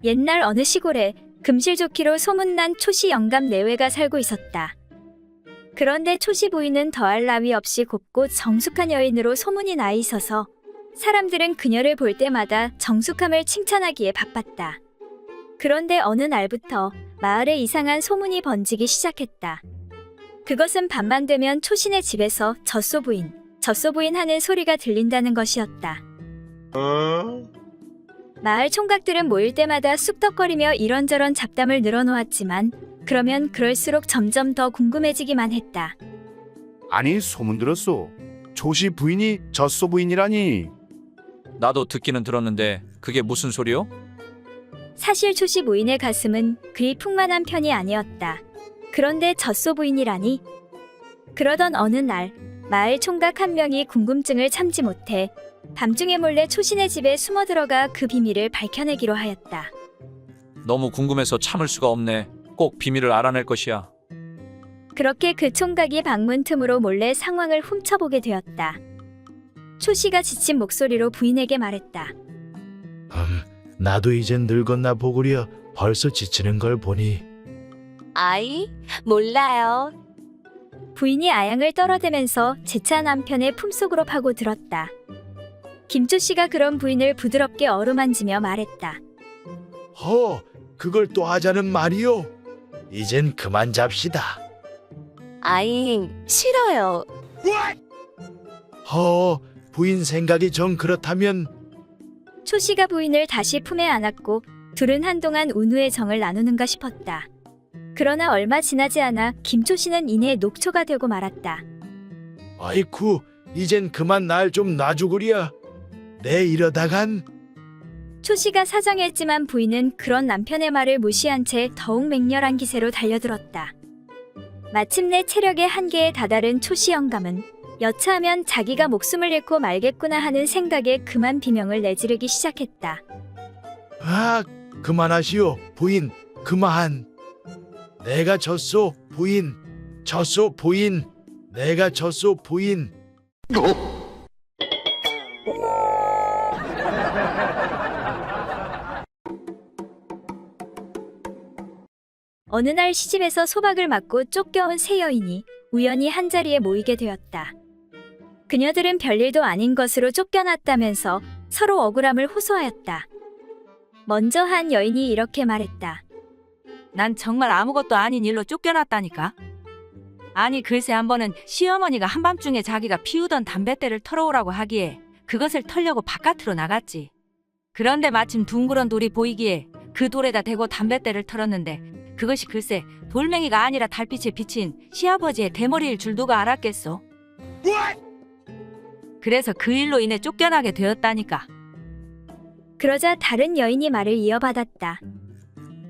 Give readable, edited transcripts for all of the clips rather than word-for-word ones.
옛날 어느 시골에 금실좋기로 소문난 초씨 영감 내외가 살고 있었다. 그런데 초씨 부인은 더할 나위 없이 곱고 정숙한 여인으로 소문이 나 있어서 사람들은 그녀를 볼 때마다 정숙함을 칭찬하기에 바빴다. 그런데 어느 날부터 마을에 이상한 소문이 번지기 시작했다. 그것은 밤만 되면 초신의 집에서 젖소부인 하는 소리가 들린다는 것이었다. 마을 총각들은 모일 때마다 쑥덕거리며 이런저런 잡담을 늘어놓았지만 그러면 그럴수록 점점 더 궁금해지기만 했다. 아니 소문 들었소. 조씨 부인이 젖소 부인이라니. 나도 듣기는 들었는데 그게 무슨 소리요? 사실 초씨 부인의 가슴은 그리 풍만한 편이 아니었다. 그런데 젖소 부인이라니? 그러던 어느 날 마을 총각 한 명이 궁금증을 참지 못해 밤중에 몰래 초신의 집에 숨어 들어가 그 비밀을 밝혀내기로 하였다. 너무 궁금해서 참을 수가 없네. 꼭 비밀을 알아낼 것이야. 그렇게 그 총각이 방문 틈으로 몰래 상황을 훔쳐보게 되었다. 초씨가 지친 목소리로 부인에게 말했다. 나도 이젠 늙었나 보구려. 벌써 지치는 걸 보니. 아이, 몰라요. 부인이 아양을 떨어대면서 재차 남편의 품속으로 파고들었다. 김초씨가 그런 부인을 부드럽게 어루만지며 말했다. 그걸 또 하자는 말이요. 이젠 그만 잡시다. 아이, 싫어요. 부인 생각이 정 그렇다면. 초씨가 부인을 다시 품에 안았고 둘은 한동안 운후의 정을 나누는가 싶었다. 그러나 얼마 지나지 않아 김초씨는 이내 녹초가 되고 말았다. 아이쿠, 이젠 그만 날 좀 놔주구려. 내 이러다간. 초씨가 사정했지만 부인은 그런 남편의 말을 무시한 채 더욱 맹렬한 기세로 달려들었다. 마침내 체력의 한계에 다다른 초씨 영감은 여차하면 자기가 목숨을 잃고 말겠구나 하는 생각에 그만 비명을 내지르기 시작했다. 그만하시오, 부인. 그만. 내가 졌소, 부인. 졌소, 부인. 내가 졌소, 부인. 어느 날 시집에서 소박을 맞고 쫓겨온 세 여인이 우연히 한자리에 모이게 되었다. 그녀들은 별일도 아닌 것으로 쫓겨났다면서 서로 억울함을 호소하였다. 먼저 한 여인이 이렇게 말했다. 난 정말 아무것도 아닌 일로 쫓겨났다니까. 아니 글쎄 한 번은 시어머니가 한밤중에 자기가 피우던 담뱃대를 털어오라고 하기에 그것을 털려고 바깥으로 나갔지. 그런데 마침 둥그런 돌이 보이기에 그 돌에다 대고 담뱃대를 털었는데 그것이 글쎄 돌멩이가 아니라 달빛에 비친 시아버지의 대머리일 줄 누가 알았겠소. 그래서 그 일로 인해 쫓겨나게 되었다니까. 그러자 다른 여인이 말을 이어받았다.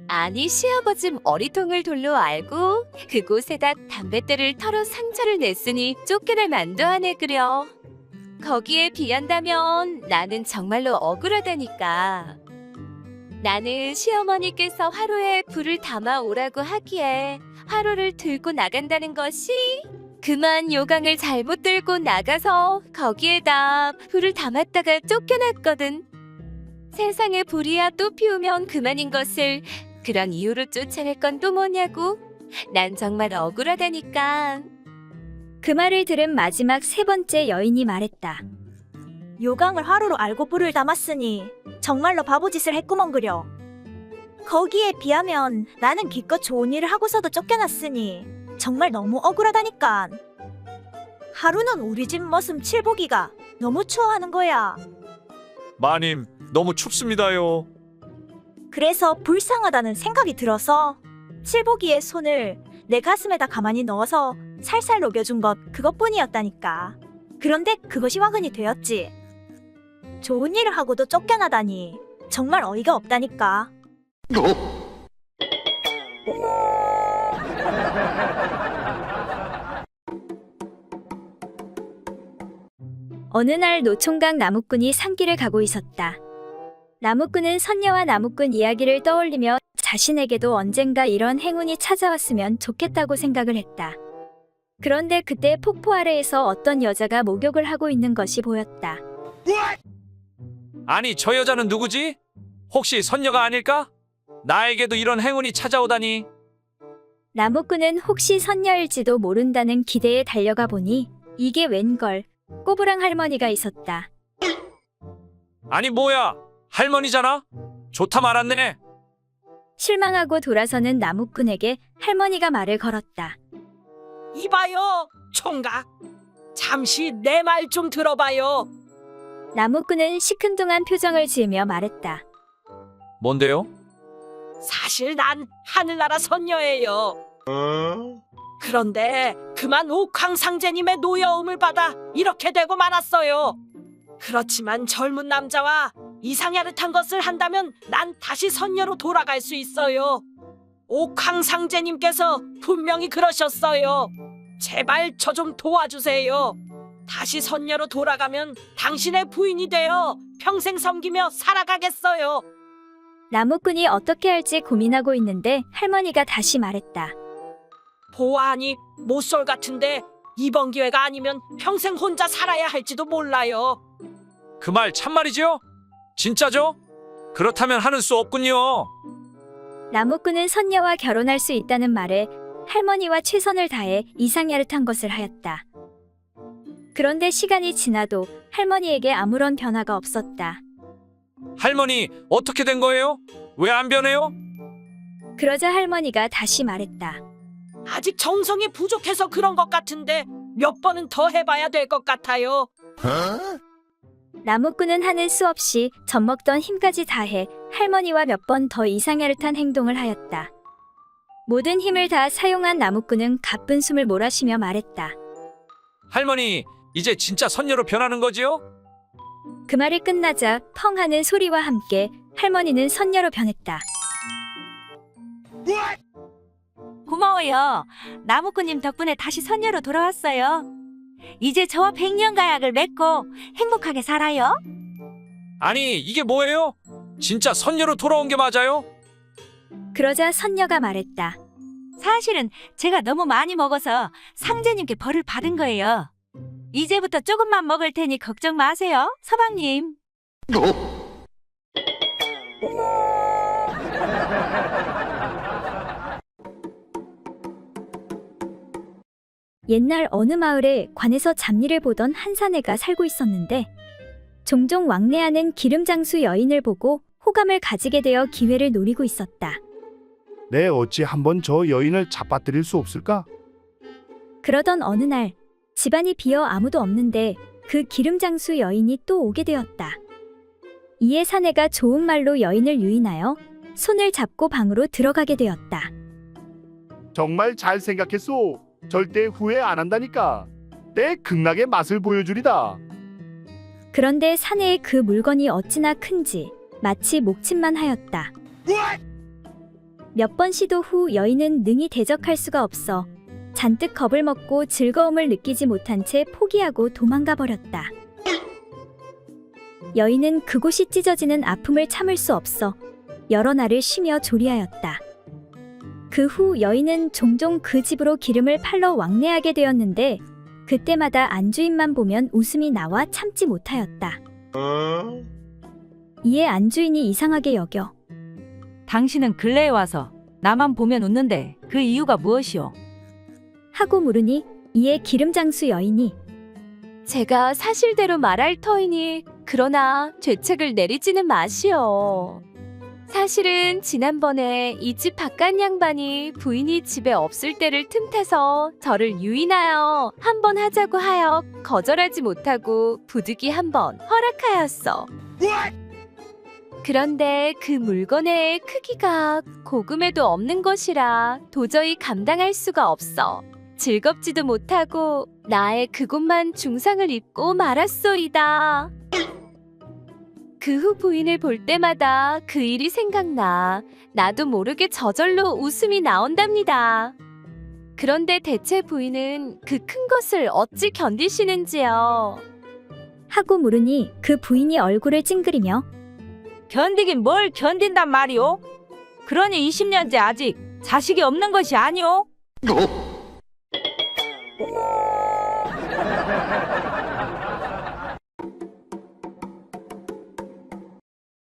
아니, 시아버지 머리통을 돌로 알고 그곳에다 담뱃대를 털어 상처를 냈으니 쫓겨날 만도 하네 그려. 거기에 비한다면 나는 정말로 억울하다니까. 나는 시어머니께서 화로에 불을 담아 오라고 하기에 화로를 들고 나간다는 것이 그만 요강을 잘못 들고 나가서 거기에다 불을 담았다가 쫓겨났거든. 세상에 불이야 또 피우면 그만인 것을 그런 이유로 쫓아낼 건 또 뭐냐고. 난 정말 억울하다니까. 그 말을 들은 마지막 세 번째 여인이 말했다. 요강을 화로로 알고 불을 담았으니 정말로 바보짓을 했구먼 그려. 거기에 비하면 나는 기껏 좋은 일을 하고서도 쫓겨났으니 정말 너무 억울하다니까. 하루는 우리 집 머슴 칠복이가 너무 추워하는 거야. 마님, 너무 춥습니다요. 그래서 불쌍하다는 생각이 들어서 칠복이의 손을 내 가슴에다 가만히 넣어서 살살 녹여준 것 그것뿐이었다니까. 그런데 그것이 화근이 되었지. 좋은 일을 하고도 쫓겨나다니 정말 어이가 없다니까. 어느 날 노총각 나무꾼이 산길을 가고 있었다. 나무꾼은 선녀와 나무꾼 이야기를 떠올리며 자신에게도 언젠가 이런 행운이 찾아왔으면 좋겠다고 생각을 했다. 그런데 그때 폭포 아래에서 어떤 여자가 목욕을 하고 있는 것이 보였다. 아니 저 여자는 누구지? 혹시 선녀가 아닐까? 나에게도 이런 행운이 찾아오다니. 나무꾼은 혹시 선녀일지도 모른다는 기대에 달려가 보니 이게 웬걸 꼬부랑 할머니가 있었다. 아니 뭐야, 할머니잖아? 좋다 말았네. 실망하고 돌아서는 나무꾼에게 할머니가 말을 걸었다. 이봐요, 총각. 잠시 내 말 좀 들어봐요. 나무꾼은 시큰둥한 표정을 지으며 말했다. 뭔데요? 사실 난 하늘나라 선녀예요. 그런데 그만 옥황상제님의 노여움을 받아 이렇게 되고 말았어요. 그렇지만 젊은 남자와 이상야릇한 것을 한다면 난 다시 선녀로 돌아갈 수 있어요. 옥황상제님께서 분명히 그러셨어요. 제발 저 좀 도와주세요. 다시 선녀로 돌아가면 당신의 부인이 되어 평생 섬기며 살아가겠어요. 나무꾼이 어떻게 할지 고민하고 있는데 할머니가 다시 말했다. 보아하니 모쏠 같은데 이번 기회가 아니면 평생 혼자 살아야 할지도 몰라요. 그 말 참말이지요? 진짜죠? 그렇다면 하는 수 없군요. 나무꾼은 선녀와 결혼할 수 있다는 말에 할머니와 최선을 다해 이상야릇한 것을 하였다. 그런데 시간이 지나도 할머니에게 아무런 변화가 없었다. 할머니, 어떻게 된 거예요? 왜 안 변해요? 그러자 할머니가 다시 말했다. 아직 정성이 부족해서 그런 것 같은데 몇 번은 더 해봐야 될 것 같아요. 나무꾼은 하는 수 없이 젖먹던 힘까지 다해 할머니와 몇 번 더 이상야릇한 행동을 하였다. 모든 힘을 다 사용한 나무꾼은 가쁜 숨을 몰아쉬며 말했다. 할머니, 이제 진짜 선녀로 변하는 거지요? 그 말이 끝나자 펑 하는 소리와 함께 할머니는 선녀로 변했다. 고마워요. 나무꾼님 덕분에 다시 선녀로 돌아왔어요. 이제 저와 백년 가약을 맺고 행복하게 살아요. 아니, 이게 뭐예요? 진짜 선녀로 돌아온 게 맞아요? 그러자 선녀가 말했다. 사실은 제가 너무 많이 먹어서 상제님께 벌을 받은 거예요. 이제부터 조금만 먹을 테니 걱정 마세요, 서방님. 옛날 어느 마을에 관에서 잡일을 보던 한 사내가 살고 있었는데 종종 왕래하는 기름장수 여인을 보고 호감을 가지게 되어 기회를 노리고 있었다. 내 어찌 한번 저 여인을 잡아들일 수 없을까? 그러던 어느 날 집안이 비어 아무도 없는데 그 기름장수 여인이 또 오게 되었다. 이에 사내가 좋은 말로 여인을 유인하여 손을 잡고 방으로 들어가게 되었다. 정말 잘 생각했소. 절대 후회 안 한다니까. 내 극락의 맛을 보여주리다. 그런데 사내의 그 물건이 어찌나 큰지 마치 목침만 하였다. 몇 번 시도 후 여인은 능히 대적할 수가 없어 잔뜩 겁을 먹고 즐거움을 느끼지 못한 채 포기하고 도망가 버렸다. 여인은 그곳이 찢어지는 아픔을 참을 수 없어 여러 날을 쉬며 조리하였다. 그 후 여인은 종종 그 집으로 기름을 팔러 왕래하게 되었는데 그때마다 안주인만 보면 웃음이 나와 참지 못하였다. 이에 안주인이 이상하게 여겨 당신은 근래에 와서 나만 보면 웃는데 그 이유가 무엇이오? 하고 물으니 이에 기름장수 여인이 제가 사실대로 말할 터이니 그러나 죄책을 내리지는 마시오. 사실은 지난번에 이 집 바깥 양반이 부인이 집에 없을 때를 틈타서 저를 유인하여 한번 하자고 하여 거절하지 못하고 부득이 한번 허락하였어. 그런데 그 물건의 크기가 고금에도 없는 것이라 도저히 감당할 수가 없어 즐겁지도 못하고 나의 그곳만 중상을 입고 말았소이다. 그 후 부인을 볼 때마다 그 일이 생각나 나도 모르게 저절로 웃음이 나온답니다. 그런데 대체 부인은 그 큰 것을 어찌 견디시는지요? 하고 물으니 그 부인이 얼굴을 찡그리며 견디긴 뭘 견딘단 말이오? 그러니 20년째 아직 자식이 없는 것이 아니오?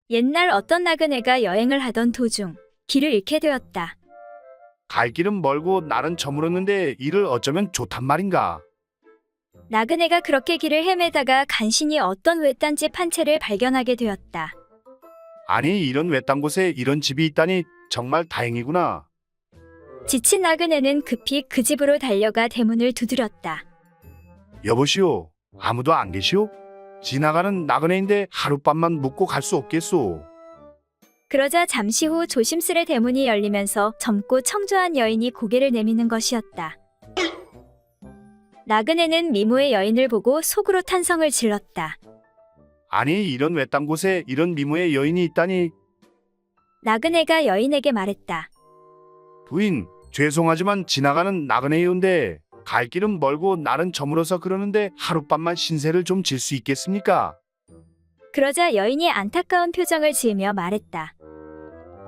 옛날 어떤 나그네가 여행을 하던 도중 길을 잃게 되었다. 갈 길은 멀고 날은 저물었는데 이를 어쩌면 좋단 말인가. 나그네가 그렇게 길을 헤매다가 간신히 어떤 외딴 집 한 채를 발견하게 되었다. 아니 이런 외딴 곳에 이런 집이 있다니 정말 다행이구나. 지친 나그네는 급히 그 집으로 달려가 대문을 두드렸다. 여보시오, 아무도 안 계시오? 지나가는 나그네인데 하룻밤만 묵고 갈 수 없겠소. 그러자 잠시 후 조심스레 대문이 열리면서 젊고 청조한 여인이 고개를 내미는 것이었다. 나그네는 미모의 여인을 보고 속으로 탄성을 질렀다. 아니 이런 외딴 곳에 이런 미모의 여인이 있다니. 나그네가 여인에게 말했다. 부인, 죄송하지만 지나가는 나그네이온데 갈 길은 멀고 날은 저물어서 그러는데 하룻밤만 신세를 좀 질 수 있겠습니까? 그러자 여인이 안타까운 표정을 지으며 말했다.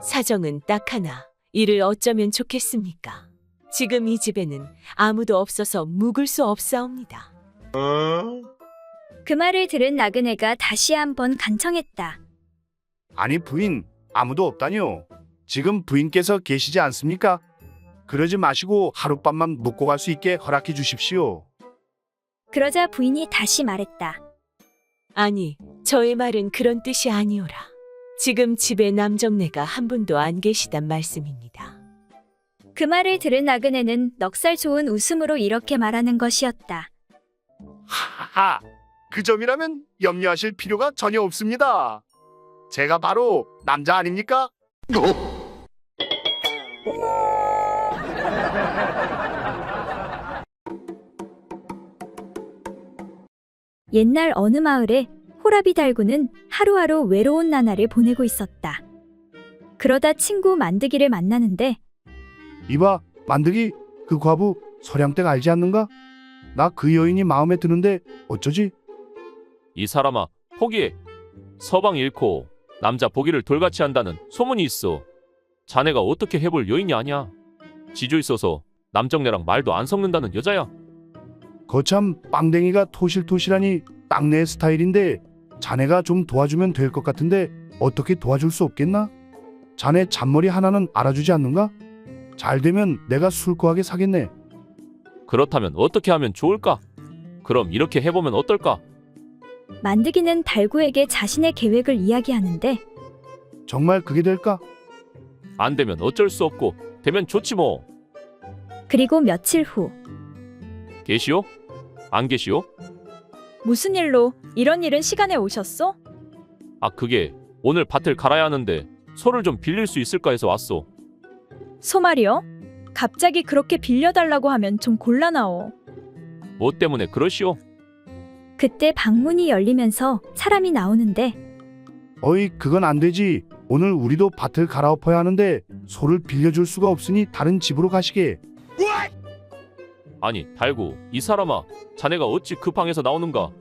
사정은 딱 하나. 이를 어쩌면 좋겠습니까? 지금 이 집에는 아무도 없어서 묵을 수 없사옵니다. 그 말을 들은 나그네가 다시 한번 간청했다. 아니 부인, 아무도 없다니요. 지금 부인께서 계시지 않습니까? 그러지 마시고 하룻밤만 묵고 갈 수 있게 허락해 주십시오. 그러자 부인이 다시 말했다. 아니, 저의 말은 그런 뜻이 아니오라. 지금 집에 남정네가 한 분도 안 계시단 말씀입니다. 그 말을 들은 나그네는 넉살 좋은 웃음으로 이렇게 말하는 것이었다. 하하, 그 점이라면 염려하실 필요가 전혀 없습니다. 제가 바로 남자 아닙니까? 옛날 어느 마을에 호라비 달구는 하루하루 외로운 나날을 보내고 있었다. 그러다 친구 만드기를 만나는데 이봐, 만드기, 그 과부 서량댁 알지 않는가? 나 그 여인이 마음에 드는데 어쩌지? 이 사람아, 포기해. 서방 잃고 남자 보기를 돌같이 한다는 소문이 있어. 자네가 어떻게 해볼 여인이 아니야. 지조 있어서 남정네랑 말도 안 섞는다는 여자야. 거참 빵댕이가 토실토실하니 딱 내 스타일인데 자네가 좀 도와주면 될 것 같은데 어떻게 도와줄 수 없겠나? 자네 잔머리 하나는 알아주지 않는가? 잘 되면 내가 술고하게 사겠네. 그렇다면 어떻게 하면 좋을까? 그럼 이렇게 해보면 어떨까? 만드기는 달구에게 자신의 계획을 이야기하는데 정말 그게 될까? 안 되면 어쩔 수 없고 되면 좋지 뭐. 그리고 며칠 후 계시오? 안 계시오? 무슨 일로 이런 일은 시간에 오셨소? 아, 그게 오늘 밭을 갈아야 하는데 소를 좀 빌릴 수 있을까 해서 왔소. 소 말이요? 갑자기 그렇게 빌려달라고 하면 좀 곤란하오. 뭐 때문에 그러시오? 그때 방문이 열리면서 사람이 나오는데 어이, 그건 안 되지. 오늘 우리도 밭을 갈아엎어야 하는데 소를 빌려줄 수가 없으니 다른 집으로 가시게. 아니, 달구, 이 사람아, 자네가 어찌 그 방에서 나오는가?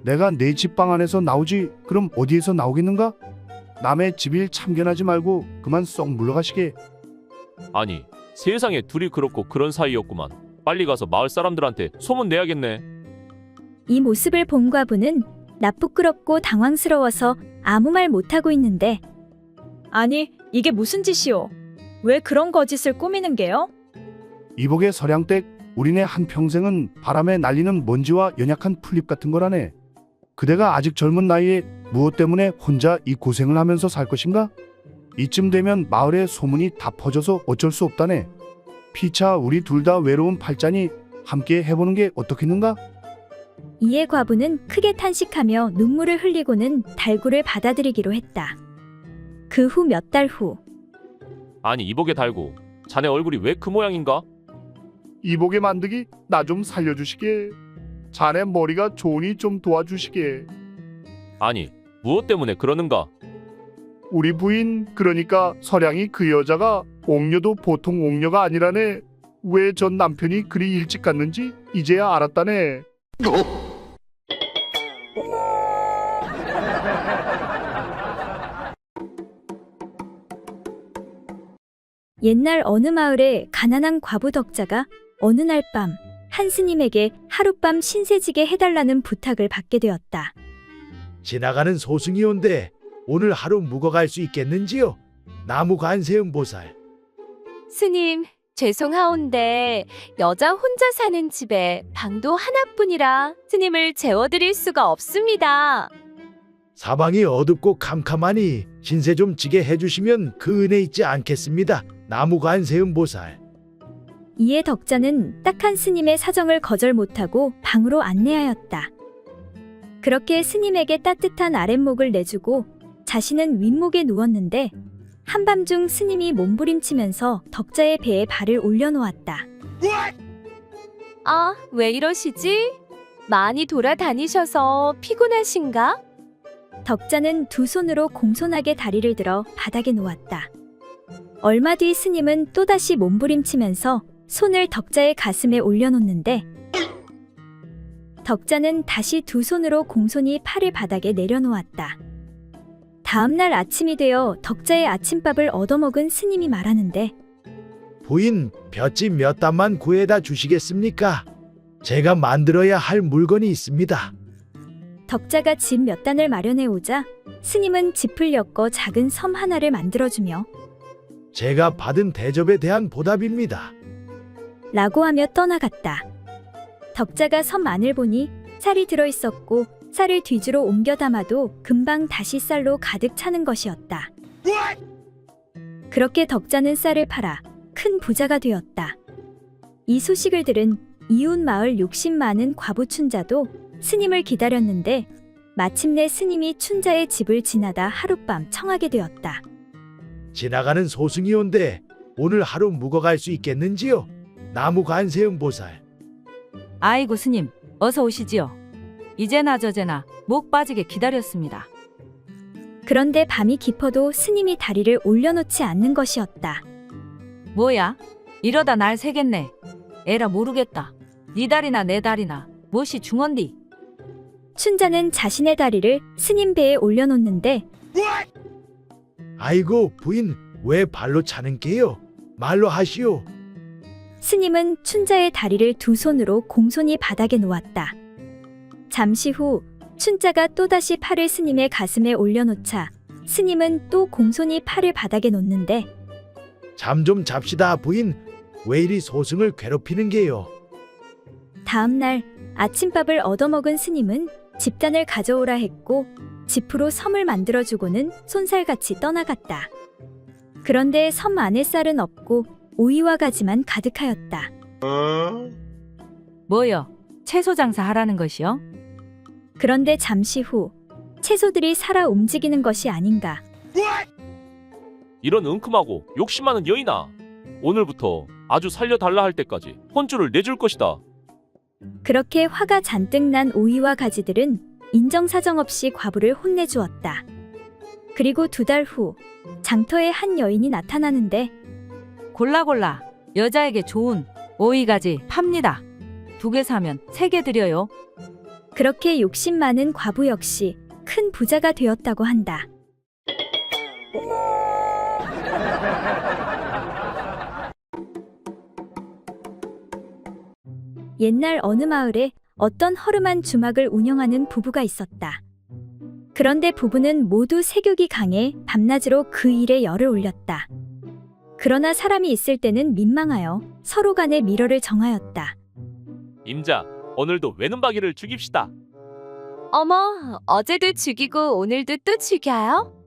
내가 내 집 방 안에서 나오지 그럼 어디에서 나오겠는가? 남의 집일 참견하지 말고 그만 썩 물러가시게. 아니, 세상에 둘이 그렇고 그런 사이였구만. 빨리 가서 마을 사람들한테 소문 내야겠네. 이 모습을 본 과부는 나쁘끄럽고 당황스러워서 아무 말 못하고 있는데 아니, 이게 무슨 짓이오? 왜 그런 거짓을 꾸미는 게요? 이복의 서량댁, 우리네 한평생은 바람에 날리는 먼지와 연약한 풀잎 같은 거라네. 그대가 아직 젊은 나이에 무엇 때문에 혼자 이 고생을 하면서 살 것인가? 이쯤 되면 마을에 소문이 다 퍼져서 어쩔 수 없다네. 피차 우리 둘 다 외로운 팔자니 함께 해보는 게 어떻겠는가? 이에 과부는 크게 탄식하며 눈물을 흘리고는 달구를 받아들이기로 했다. 그 후 몇 달 후 아니, 이복에 달구, 자네 얼굴이 왜 그 모양인가? 이복의 만드기, 나 좀 살려주시게. 자네 머리가 좋으니 좀 도와주시게. 아니, 무엇 때문에 그러는가? 우리 부인, 그러니까 서량이 그 여자가 옥녀도 보통 옥녀가 아니라네. 왜 전 남편이 그리 일찍 갔는지 이제야 알았다네. 옛날 어느 마을에 가난한 과부 덕자가 어느 날 밤 한 스님에게 하룻밤 신세지게 해달라는 부탁을 받게 되었다. 지나가는 소승이 온데 오늘 하루 묵어갈 수 있겠는지요? 나무 관세음보살. 스님, 죄송하온데 여자 혼자 사는 집에 방도 하나뿐이라 스님을 재워드릴 수가 없습니다. 사방이 어둡고 캄캄하니 신세 좀 지게 해주시면 그 은혜 잊지 않겠습니다. 나무 관세음보살. 이에 덕자는 딱한 스님의 사정을 거절 못하고 방으로 안내하였다. 그렇게 스님에게 따뜻한 아랫목을 내주고 자신은 윗목에 누웠는데 한밤중 스님이 몸부림치면서 덕자의 배에 발을 올려놓았다. 아, 왜 이러시지? 많이 돌아다니셔서 피곤하신가? 덕자는 두 손으로 공손하게 다리를 들어 바닥에 놓았다. 얼마 뒤 스님은 또다시 몸부림치면서 손을 덕자의 가슴에 올려놓는데 덕자는 다시 두 손으로 공손히 팔을 바닥에 내려놓았다. 다음날 아침이 되어 덕자의 아침밥을 얻어먹은 스님이 말하는데 부인, 볏짚 몇 단만 구해다 주시겠습니까? 제가 만들어야 할 물건이 있습니다. 덕자가 집 몇 단을 마련해 오자 스님은 짚을 엮어 작은 섬 하나를 만들어주며 제가 받은 대접에 대한 보답입니다. 라고 하며 떠나갔다. 덕자가 섬 안을 보니 쌀이 들어있었고 쌀을 뒤주로 옮겨 담아도 금방 다시 쌀로 가득 차는 것이었다. 그렇게 덕자는 쌀을 팔아 큰 부자가 되었다. 이 소식을 들은 이웃 마을 욕심 많은 과부 춘자도 스님을 기다렸는데 마침내 스님이 춘자의 집을 지나다 하룻밤 청하게 되었다. 지나가는 소승이 온데 오늘 하루 묵어갈 수 있겠는지요? 나무 관세음보살. 아이고 스님, 어서 오시지요. 이제나 저제나 목 빠지게 기다렸습니다. 그런데 밤이 깊어도 스님이 다리를 올려놓지 않는 것이었다. 뭐야? 이러다 날 새겠네. 에라 모르겠다. 네 다리나 내 다리나 무엇이 중헌디? 춘자는 자신의 다리를 스님 배에 올려놓는데 아이고 부인, 왜 발로 차는 게요? 말로 하시오. 스님은 춘자의 다리를 두 손으로 공손히 바닥에 놓았다. 잠시 후 춘자가 또다시 팔을 스님의 가슴에 올려놓자 스님은 또 공손히 팔을 바닥에 놓는데 잠 좀 잡시다 부인. 왜 이리 소승을 괴롭히는 게요? 다음날 아침밥을 얻어먹은 스님은 집단을 가져오라 했고 짚으로 섬을 만들어주고는 쏜살같이 떠나갔다. 그런데 섬 안에 쌀은 없고 오이와 가지만 가득하였다. 뭐여? 채소 장사 하라는 것이요? 그런데 잠시 후 채소들이 살아 움직이는 것이 아닌가. 이런 은큼하고 욕심 많은 여인아. 오늘부터 아주 살려달라 할 때까지 혼쭐을 내줄 것이다. 그렇게 화가 잔뜩 난 오이와 가지들은 인정사정 없이 과부를 혼내주었다. 그리고 2달 후 장터에 한 여인이 나타나는데 골라 여자에게 좋은 오이가지 팝니다. 2개 사면 3개 드려요. 그렇게 욕심 많은 과부 역시 큰 부자가 되었다고 한다. 옛날 어느 마을에 어떤 허름한 주막을 운영하는 부부가 있었다. 그런데 부부는 모두 색욕이 강해 밤낮으로 그 일에 열을 올렸다. 그러나 사람이 있을 때는 민망하여 서로 간에 미러를 정하였다. 임자, 오늘도 외눈박이를 죽입시다. 어머, 어제도 죽이고 오늘도 또 죽여요?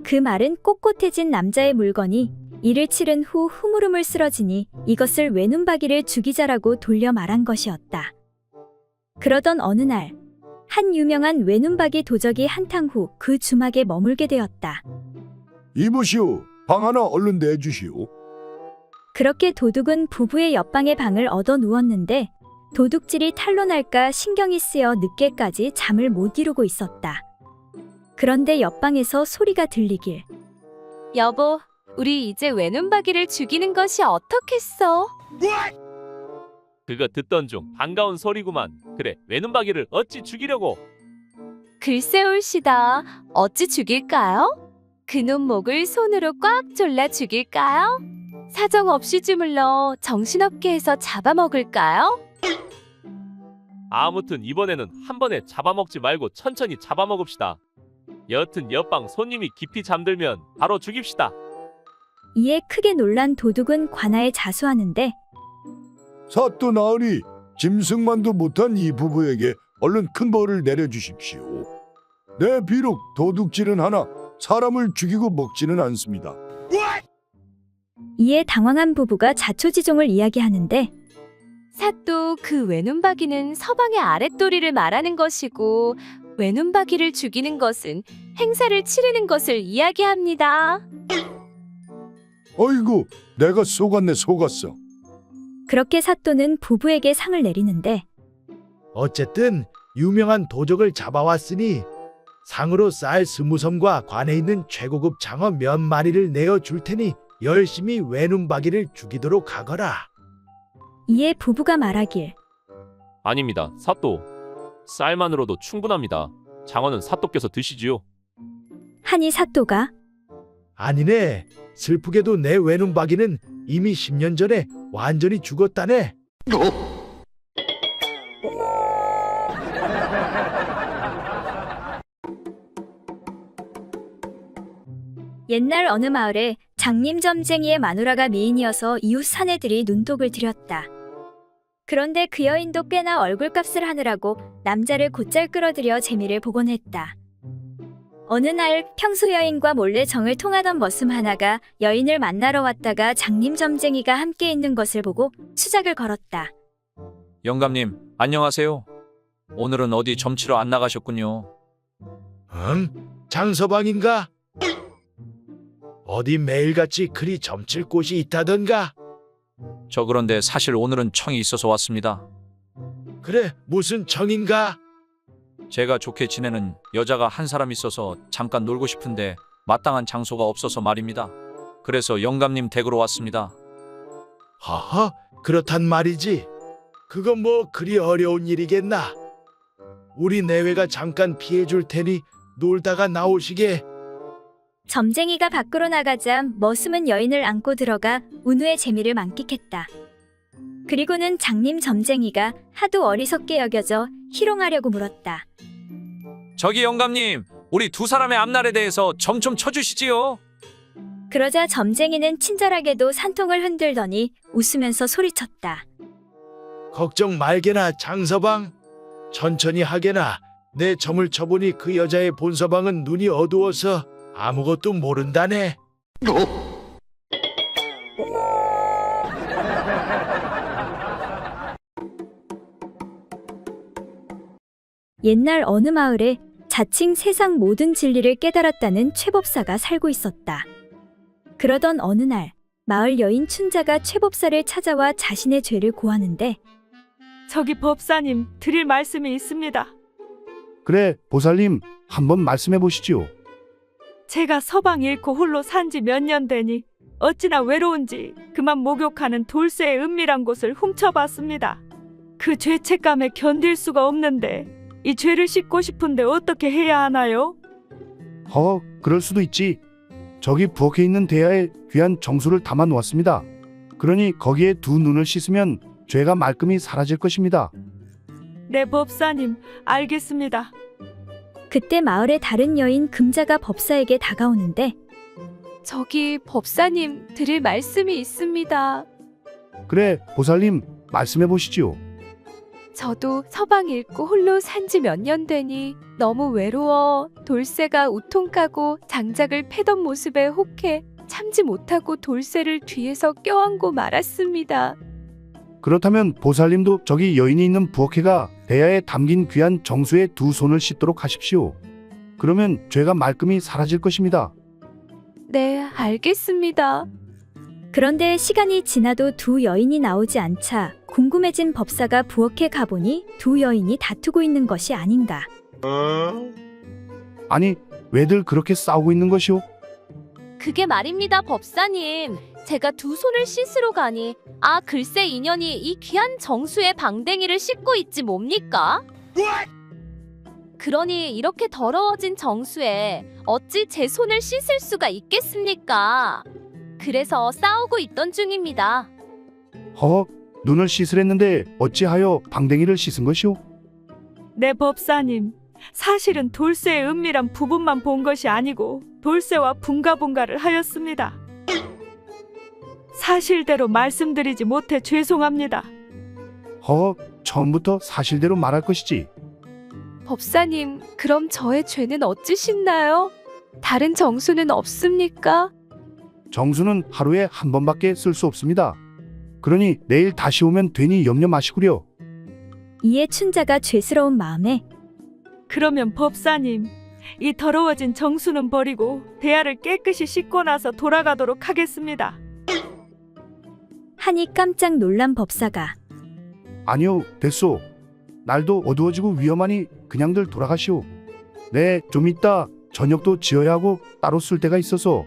그 말은 꼿꼿해진 남자의 물건이 이를 치른 후 흐물흐물 쓰러지니 이것을 외눈박이를 죽이자라고 돌려 말한 것이었다. 그러던 어느 날, 한 유명한 외눈박이 도적이 한탕 후 그 주막에 머물게 되었다. 이보시오, 방 하나 얼른 내주시오. 그렇게 도둑은 부부의 옆방의 방을 얻어 누웠는데 도둑질이 탄로 날까 신경이 쓰여 늦게까지 잠을 못 이루고 있었다. 그런데 옆방에서 소리가 들리길 여보, 우리 이제 외눈박이를 죽이는 것이 어떻겠어? 그거 듣던 중 반가운 소리구만. 그래, 외눈박이를 어찌 죽이려고? 글쎄 올시다. 어찌 죽일까요? 그놈 목을 손으로 꽉 졸라 죽일까요? 사정 없이 주물러 정신없게 해서 잡아먹을까요? 아무튼 이번에는 한 번에 잡아먹지 말고 천천히 잡아먹읍시다. 여튼 옆방 손님이 깊이 잠들면 바로 죽입시다. 이에 크게 놀란 도둑은 관아에 자수하는데 사또 나으리 짐승만도 못한 이 부부에게 얼른 큰 벌을 내려주십시오. 네, 비록 도둑질은 하나 사람을 죽이고 먹지는 않습니다. 이에 당황한 부부가 자초지종을 이야기하는데 사또 그 외눈박이는 서방의 아랫도리를 말하는 것이고 외눈박이를 죽이는 것은 행사를 치르는 것을 이야기합니다. 어이구, 내가 속았어. 그렇게 사또는 부부에게 상을 내리는데 어쨌든 유명한 도적을 잡아왔으니 상으로 쌀 20섬과 관에 있는 최고급 장어 몇 마리를 내어줄 테니 열심히 외눈박이를 죽이도록 하거라. 이에 부부가 말하길 아닙니다. 사또. 쌀만으로도 충분합니다. 장어는 사또께서 드시지요. 하니 사또가 아니네. 슬프게도 내 외눈박이는 이미 10년 전에 완전히 죽었다네. 옛날 어느 마을에 장님점쟁이의 마누라가 미인이어서 이웃 사내들이 눈독을 들였다. 그런데 그 여인도 꽤나 얼굴값을 하느라고 남자를 곧잘 끌어들여 재미를 보곤 했다. 어느 날 평소 여인과 몰래 정을 통하던 머슴 하나가 여인을 만나러 왔다가 장님점쟁이가 함께 있는 것을 보고 수작을 걸었다. 영감님, 안녕하세요. 오늘은 어디 점치러 안 나가셨군요. 장서방인가? 어디 매일같이 그리 점칠 곳이 있다던가? 저 그런데 사실 오늘은 청이 있어서 왔습니다. 그래, 무슨 청인가? 제가 좋게 지내는 여자가 한 사람 있어서 잠깐 놀고 싶은데 마땅한 장소가 없어서 말입니다. 그래서 영감님 댁으로 왔습니다. 허허, 그렇단 말이지. 그건 뭐 그리 어려운 일이겠나? 우리 내외가 잠깐 피해줄 테니 놀다가 나오시게. 점쟁이가 밖으로 나가자 머슴은 여인을 안고 들어가 운후의 재미를 만끽했다. 그리고는 장님 점쟁이가 하도 어리석게 여겨져 희롱하려고 물었다. 저기 영감님, 우리 두 사람의 앞날에 대해서 점 좀 쳐주시지요. 그러자 점쟁이는 친절하게도 산통을 흔들더니 웃으면서 소리쳤다. 걱정 말게나 장서방. 천천히 하게나. 내 점을 쳐보니 그 여자의 본서방은 눈이 어두워서 아무것도 모른다네. 옛날 어느 마을에 자칭 세상 모든 진리를 깨달았다는 최법사가 살고 있었다. 그러던 어느 날 마을 여인 춘자가 최법사를 찾아와 자신의 죄를 고하는데 저기 법사님 드릴 말씀이 있습니다. 그래, 보살님, 한번 말씀해 보시지요. 제가 서방 잃고 홀로 산지 몇 년 되니 어찌나 외로운지 그만 목욕하는 돌쇠의 은밀한 곳을 훔쳐봤습니다. 그 죄책감에 견딜 수가 없는데 이 죄를 씻고 싶은데 어떻게 해야 하나요? 그럴 수도 있지. 저기 부엌에 있는 대야에 귀한 정수를 담아 놓았습니다. 그러니 거기에 두 눈을 씻으면 죄가 말끔히 사라질 것입니다. 네 법사님, 알겠습니다. 그때 마을의 다른 여인 금자가 법사에게 다가오는데 저기 법사님 드릴 말씀이 있습니다. 그래, 보살님, 말씀해 보시지요. 저도 서방 잃고 홀로 산지 몇 년 되니 너무 외로워 돌쇠가 우통 까고 장작을 패던 모습에 혹해 참지 못하고 돌쇠를 뒤에서 껴안고 말았습니다. 그렇다면 보살님도 저기 여인이 있는 부엌에가 대야에 담긴 귀한 정수에 두 손을 씻도록 하십시오. 그러면 죄가 말끔히 사라질 것입니다. 네, 알겠습니다. 그런데 시간이 지나도 두 여인이 나오지 않자 궁금해진 법사가 부엌에 가보니 두 여인이 다투고 있는 것이 아닌가. 아니, 왜들 그렇게 싸우고 있는 것이오? 그게 말입니다, 법사님. 제가 두 손을 씻으러 가니 글쎄 인연이 이 귀한 정수의 방댕이를 씻고 있지 뭡니까? 그러니 이렇게 더러워진 정수에 어찌 제 손을 씻을 수가 있겠습니까? 그래서 싸우고 있던 중입니다. 눈을 씻으랬는데 어찌하여 방댕이를 씻은 것이오? 네 법사님, 사실은 돌쇠의 은밀한 부분만 본 것이 아니고 돌쇠와 분가분가를 하였습니다. 사실대로 말씀드리지 못해 죄송합니다. 처음부터 사실대로 말할 것이지. 법사님, 그럼 저의 죄는 어찌 씻나요? 다른 정수는 없습니까? 정수는 하루에 한 번밖에 쓸 수 없습니다. 그러니 내일 다시 오면 되니 염려 마시구려. 이에 춘자가 죄스러운 마음에 그러면 법사님, 이 더러워진 정수는 버리고 대야를 깨끗이 씻고 나서 돌아가도록 하겠습니다. 하니 깜짝 놀란 법사가 아니요, 됐소. 날도 어두워지고 위험하니 그냥들 돌아가시오. 네, 좀 이따 저녁도 지어야 하고 따로 쓸 때가 있어서.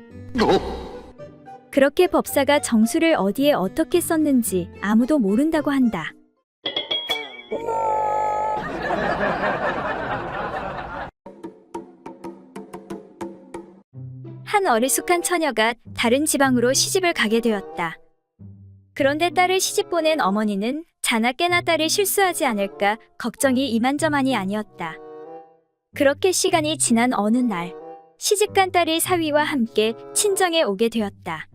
그렇게 법사가 정수를 어디에 어떻게 썼는지 아무도 모른다고 한다. 한 어리숙한 처녀가 다른 지방으로 시집을 가게 되었다. 그런데 딸을 시집 보낸 어머니는 자나 깨나 딸이 실수하지 않을까 걱정이 이만저만이 아니었다. 그렇게 시간이 지난 어느 날, 시집간 딸이 사위와 함께 친정에 오게 되었다.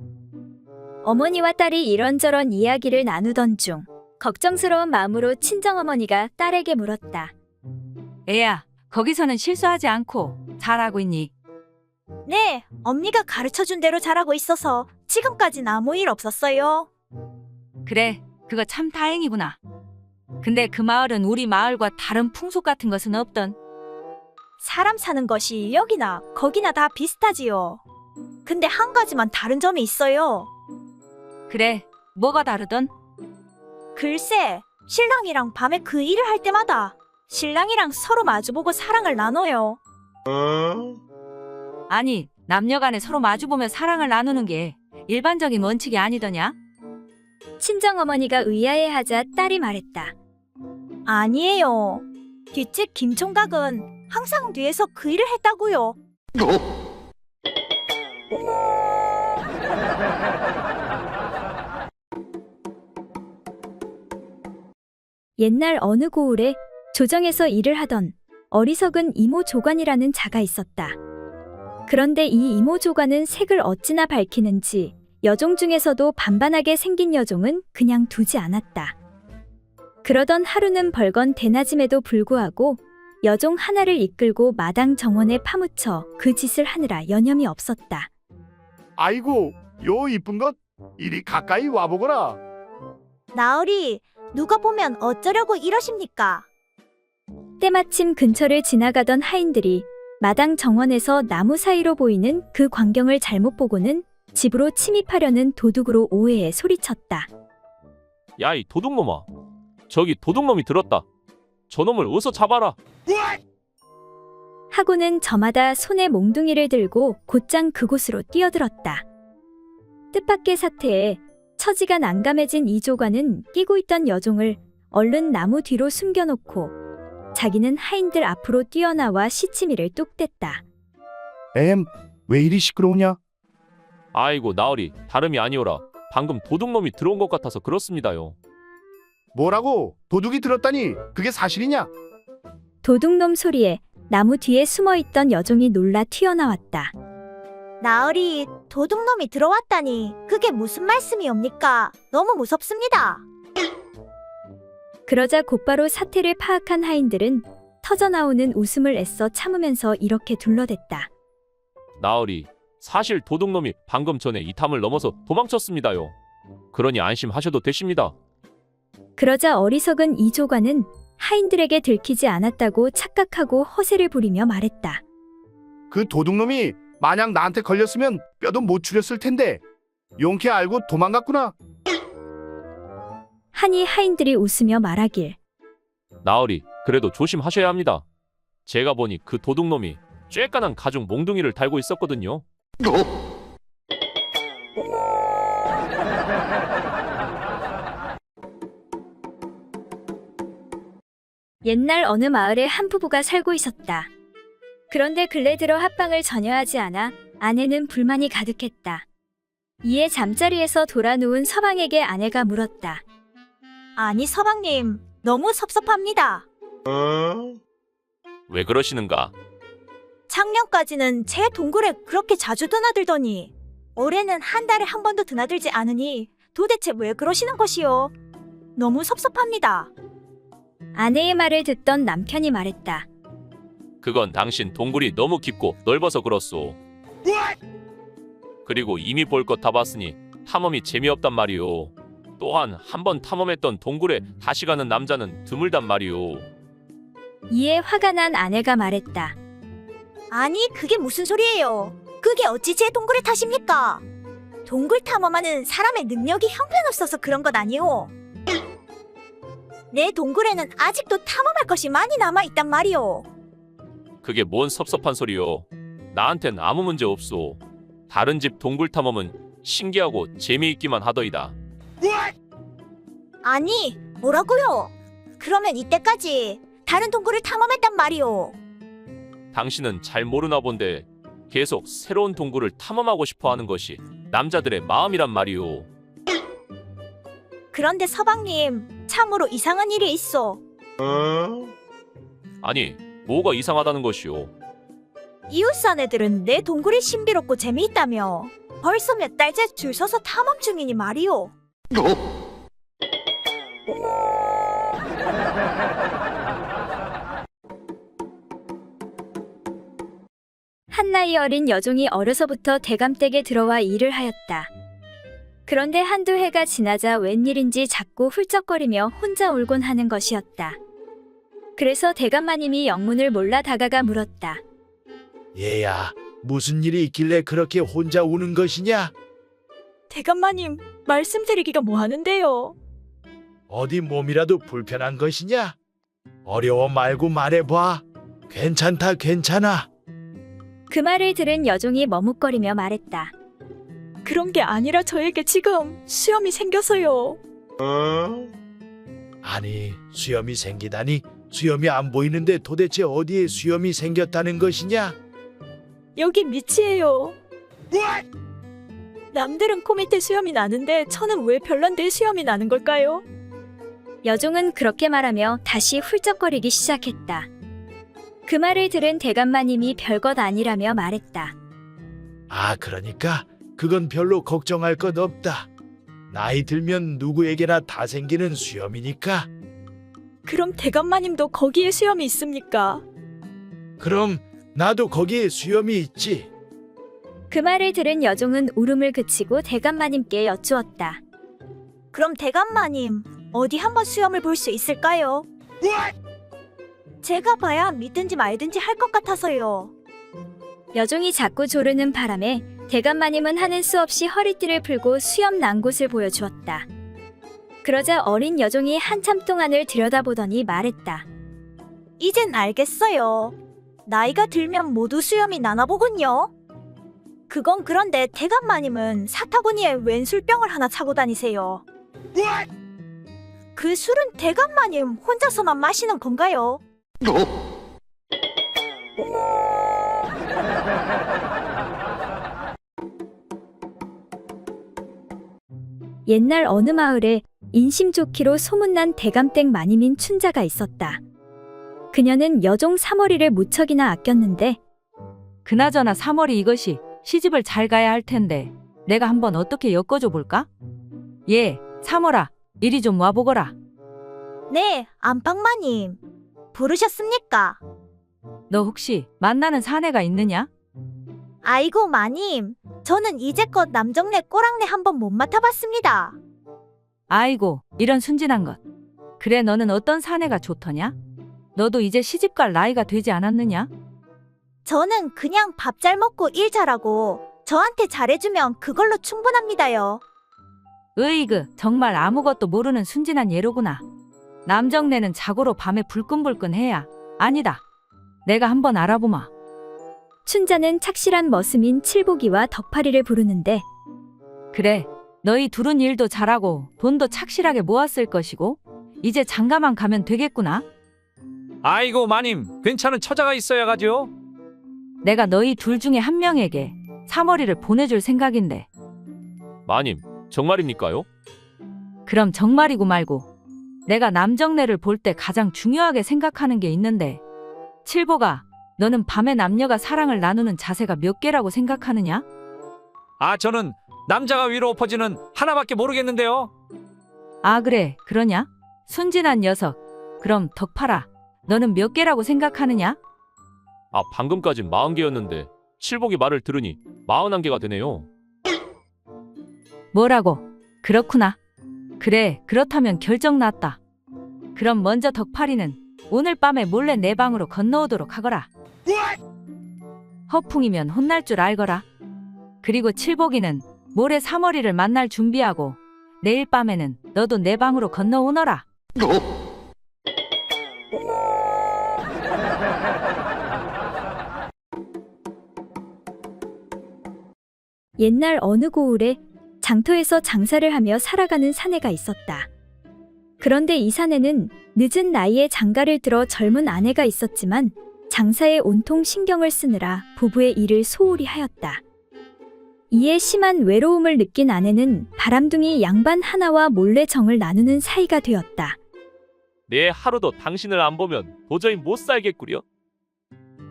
어머니와 딸이 이런저런 이야기를 나누던 중 걱정스러운 마음으로 친정어머니가 딸에게 물었다. 애야, 거기서는 실수하지 않고 잘하고 있니? 네, 언니가 가르쳐준 대로 잘하고 있어서 지금까진 아무 일 없었어요. 그래, 그거 참 다행이구나. 근데 그 마을은 우리 마을과 다른 풍속 같은 것은 없던. 사람 사는 것이 여기나 거기나 다 비슷하지요. 근데 한 가지만 다른 점이 있어요. 그래, 뭐가 다르던? 글쎄, 신랑이랑 밤에 그 일을 할 때마다 신랑이랑 서로 마주보고 사랑을 나눠요. 아니, 남녀간에 서로 마주보며 사랑을 나누는 게 일반적인 원칙이 아니더냐? 친정어머니가 의아해하자 딸이 말했다. 아니에요. 뒷집 김총각은 항상 뒤에서 그 일을 했다고요. 옛날 어느 고을에 조정에서 일을 하던 어리석은 이모 조관이라는 자가 있었다. 그런데 이 이모 조관은 색을 어찌나 밝히는지 여종 중에서도 반반하게 생긴 여종은 그냥 두지 않았다. 그러던 하루는 벌건 대낮임에도 불구하고 여종 하나를 이끌고 마당 정원에 파묻혀 그 짓을 하느라 여념이 없었다. 아이고, 요 이쁜 것 이리 가까이 와보거라. 나으리, 누가 보면 어쩌려고 이러십니까? 때마침 근처를 지나가던 하인들이 마당 정원에서 나무 사이로 보이는 그 광경을 잘못 보고는 집으로 침입하려는 도둑으로 오해해 소리쳤다. 야, 이 도둑놈아. 저기 도둑놈이 들었다. 저놈을 어서 잡아라. 하고는 저마다 손에 몽둥이를 들고 곧장 그곳으로 뛰어들었다. 뜻밖의 사태에 처지가 난감해진 이조관은 끼고 있던 여종을 얼른 나무 뒤로 숨겨놓고 자기는 하인들 앞으로 뛰어나와 시치미를 뚝 뗐다. 왜 이리 시끄러우냐? 아이고, 나으리, 다름이 아니오라. 방금 도둑놈이 들어온 것 같아서 그렇습니다요. 뭐라고? 도둑이 들었다니 그게 사실이냐? 도둑놈 소리에 나무 뒤에 숨어있던 여종이 놀라 튀어나왔다. 나으리, 도둑놈이 들어왔다니 그게 무슨 말씀이옵니까? 너무 무섭습니다. 그러자 곧바로 사태를 파악한 하인들은 터져나오는 웃음을 애써 참으면서 이렇게 둘러댔다. 나으리, 사실 도둑놈이 방금 전에 이 탐을 넘어서 도망쳤습니다요. 그러니 안심하셔도 되십니다. 그러자 어리석은 이조관은 하인들에게 들키지 않았다고 착각하고 허세를 부리며 말했다. 그 도둑놈이 만약 나한테 걸렸으면 뼈도 못 추렸을 텐데 용케 알고 도망갔구나. 하니 하인들이 웃으며 말하길. 나으리, 그래도 조심하셔야 합니다. 제가 보니 그 도둑놈이 쬐깐한 가죽 몽둥이를 달고 있었거든요. 옛날 어느 마을에 한 부부가 살고 있었다. 그런데 근래 들어 합방을 전혀 하지 않아 아내는 불만이 가득했다. 이에 잠자리에서 돌아 누운 서방에게 아내가 물었다. 아니, 서방님, 너무 섭섭합니다. 왜 그러시는가? 작년까지는 제 동굴에 그렇게 자주 드나들더니 올해는 한 달에 한 번도 드나들지 않으니 도대체 왜 그러시는 것이요? 너무 섭섭합니다. 아내의 말을 듣던 남편이 말했다. 그건 당신 동굴이 너무 깊고 넓어서 그렇소. 그리고 이미 볼 것 다 봤으니 탐험이 재미없단 말이오. 또한 한 번 탐험했던 동굴에 다시 가는 남자는 드물단 말이오. 이에 화가 난 아내가 말했다. 아니, 그게 무슨 소리예요? 그게 어찌 제 동굴에 타십니까? 동굴 탐험하는 사람의 능력이 형편없어서 그런 것 아니오. 내 동굴에는 아직도 탐험할 것이 많이 남아있단 말이오. 그게 뭔 섭섭한 소리요. 나한텐 아무 문제 없소. 다른 집 동굴 탐험은 신기하고 재미있기만 하더이다. 아니, 뭐라고요? 그러면 이때까지 다른 동굴을 탐험했단 말이오. 당신은 잘 모르나 본데 계속 새로운 동굴을 탐험하고 싶어 하는 것이 남자들의 마음이란 말이오. 그런데 서방님, 참으로 이상한 일이 있어. 아니, 뭐가 이상하다는 것이오. 이웃 사내들은 내 동굴이 신비롭고 재미있다며 벌써 몇 달째 줄 서서 탐험 중이니 말이오. 한 나이 어린 여종이 어려서부터 대감댁에 들어와 일을 하였다. 그런데 한두 해가 지나자 웬일인지 자꾸 훌쩍거리며 혼자 울곤 하는 것이었다. 그래서 대감마님이 영문을 몰라 다가가 물었다. 얘야, 무슨 일이 있길래 그렇게 혼자 우는 것이냐? 대감마님, 말씀드리기가 뭐하는데요? 어디 몸이라도 불편한 것이냐? 어려워 말고 말해봐. 괜찮다, 괜찮아. 그 말을 들은 여종이 머뭇거리며 말했다. 그런 게 아니라 저에게 지금 수염이 생겨서요. 아니, 수염이 생기다니. 수염이 안 보이는데 도대체 어디에 수염이 생겼다는 것이냐? 여기 밑이에요. 남들은 코 밑에 수염이 나는데 저는 왜 별난데 수염이 나는 걸까요? 여종은 그렇게 말하며 다시 훌쩍거리기 시작했다. 그 말을 들은 대감마님이 별것 아니라며 말했다. 아, 그러니까 그건 별로 걱정할 것 없다. 나이 들면 누구에게나 다 생기는 수염이니까. 그럼 대감마님도 거기에 수염이 있습니까? 그럼 나도 거기에 수염이 있지. 그 말을 들은 여종은 울음을 그치고 대감마님께 여쭈었다. 그럼 대감마님, 어디 한번 수염을 볼 수 있을까요? 제가 봐야 믿든지 말든지 할 것 같아서요. 여종이 자꾸 조르는 바람에 대감마님은 하는 수 없이 허리띠를 풀고 수염 난 곳을 보여주었다. 그러자 어린 여종이 한참 동안을 들여다보더니 말했다. 이젠 알겠어요. 나이가 들면 모두 수염이 나나 보군요. 그건 그런데 대감마님은 사타구니에 웬 술병을 하나 차고 다니세요. 그 술은 대감마님 혼자서만 마시는 건가요? 옛날 어느 마을에 인심 좋기로 소문난 대감댁 마님인 춘자가 있었다. 그녀는 여종 사머리를 무척이나 아꼈는데 그나저나 사머리 이것이 시집을 잘 가야 할 텐데 내가 한번 어떻게 엮어줘 볼까? 예, 사머라, 이리 좀 와보거라. 네, 안방마님. 부르셨습니까? 너 혹시 만나는 사내가 있느냐? 아이고 마님, 저는 이제껏 남정네 꼬랑내 한번 못 맡아봤습니다. 아이고, 이런 순진한 것. 그래, 너는 어떤 사내가 좋더냐? 너도 이제 시집갈 나이가 되지 않았느냐? 저는 그냥 밥 잘 먹고 일 잘하고 저한테 잘해주면 그걸로 충분합니다요. 으이그, 정말 아무것도 모르는 순진한 예로구나. 남정네는 자고로 밤에 불끈불끈해야. 아니다. 내가 한번 알아보마. 춘자는 착실한 머슴인 칠복이와 덕파리를 부르는데 그래, 너희 둘은 일도 잘하고 돈도 착실하게 모았을 것이고 이제 장가만 가면 되겠구나. 아이고 마님, 괜찮은 처자가 있어야 가죠. 내가 너희 둘 중에 한 명에게 사머리를 보내줄 생각인데. 마님, 정말입니까요? 그럼 정말이고 말고. 내가 남정네를 볼 때 가장 중요하게 생각하는 게 있는데, 칠보가, 너는 밤에 남녀가 사랑을 나누는 자세가 몇 개라고 생각하느냐? 아, 저는 남자가 위로 엎어지는 하나밖에 모르겠는데요. 아 그래 그러냐? 순진한 녀석. 그럼 덕팔아 너는 몇 개라고 생각하느냐? 아 방금까진 40개였는데 칠복이 말을 들으니 41개가 되네요. 뭐라고? 그렇구나. 그래 그렇다면 결정 났다. 그럼 먼저 덕팔이는 오늘 밤에 몰래 내 방으로 건너오도록 하거라. 허풍이면 혼날 줄 알거라. 그리고 칠복이는 모레 사머리를 만날 준비하고 내일 밤에는 너도 내 방으로 건너오너라. 옛날 어느 고을에 장터에서 장사를 하며 살아가는 사내가 있었다. 그런데 이 사내는 늦은 나이에 장가를 들어 젊은 아내가 있었지만 장사에 온통 신경을 쓰느라 부부의 일을 소홀히 하였다. 이에 심한 외로움을 느낀 아내는 바람둥이 양반 하나와 몰래 정을 나누는 사이가 되었다. 내 하루도 당신을 안 보면 도저히 못 살겠구려.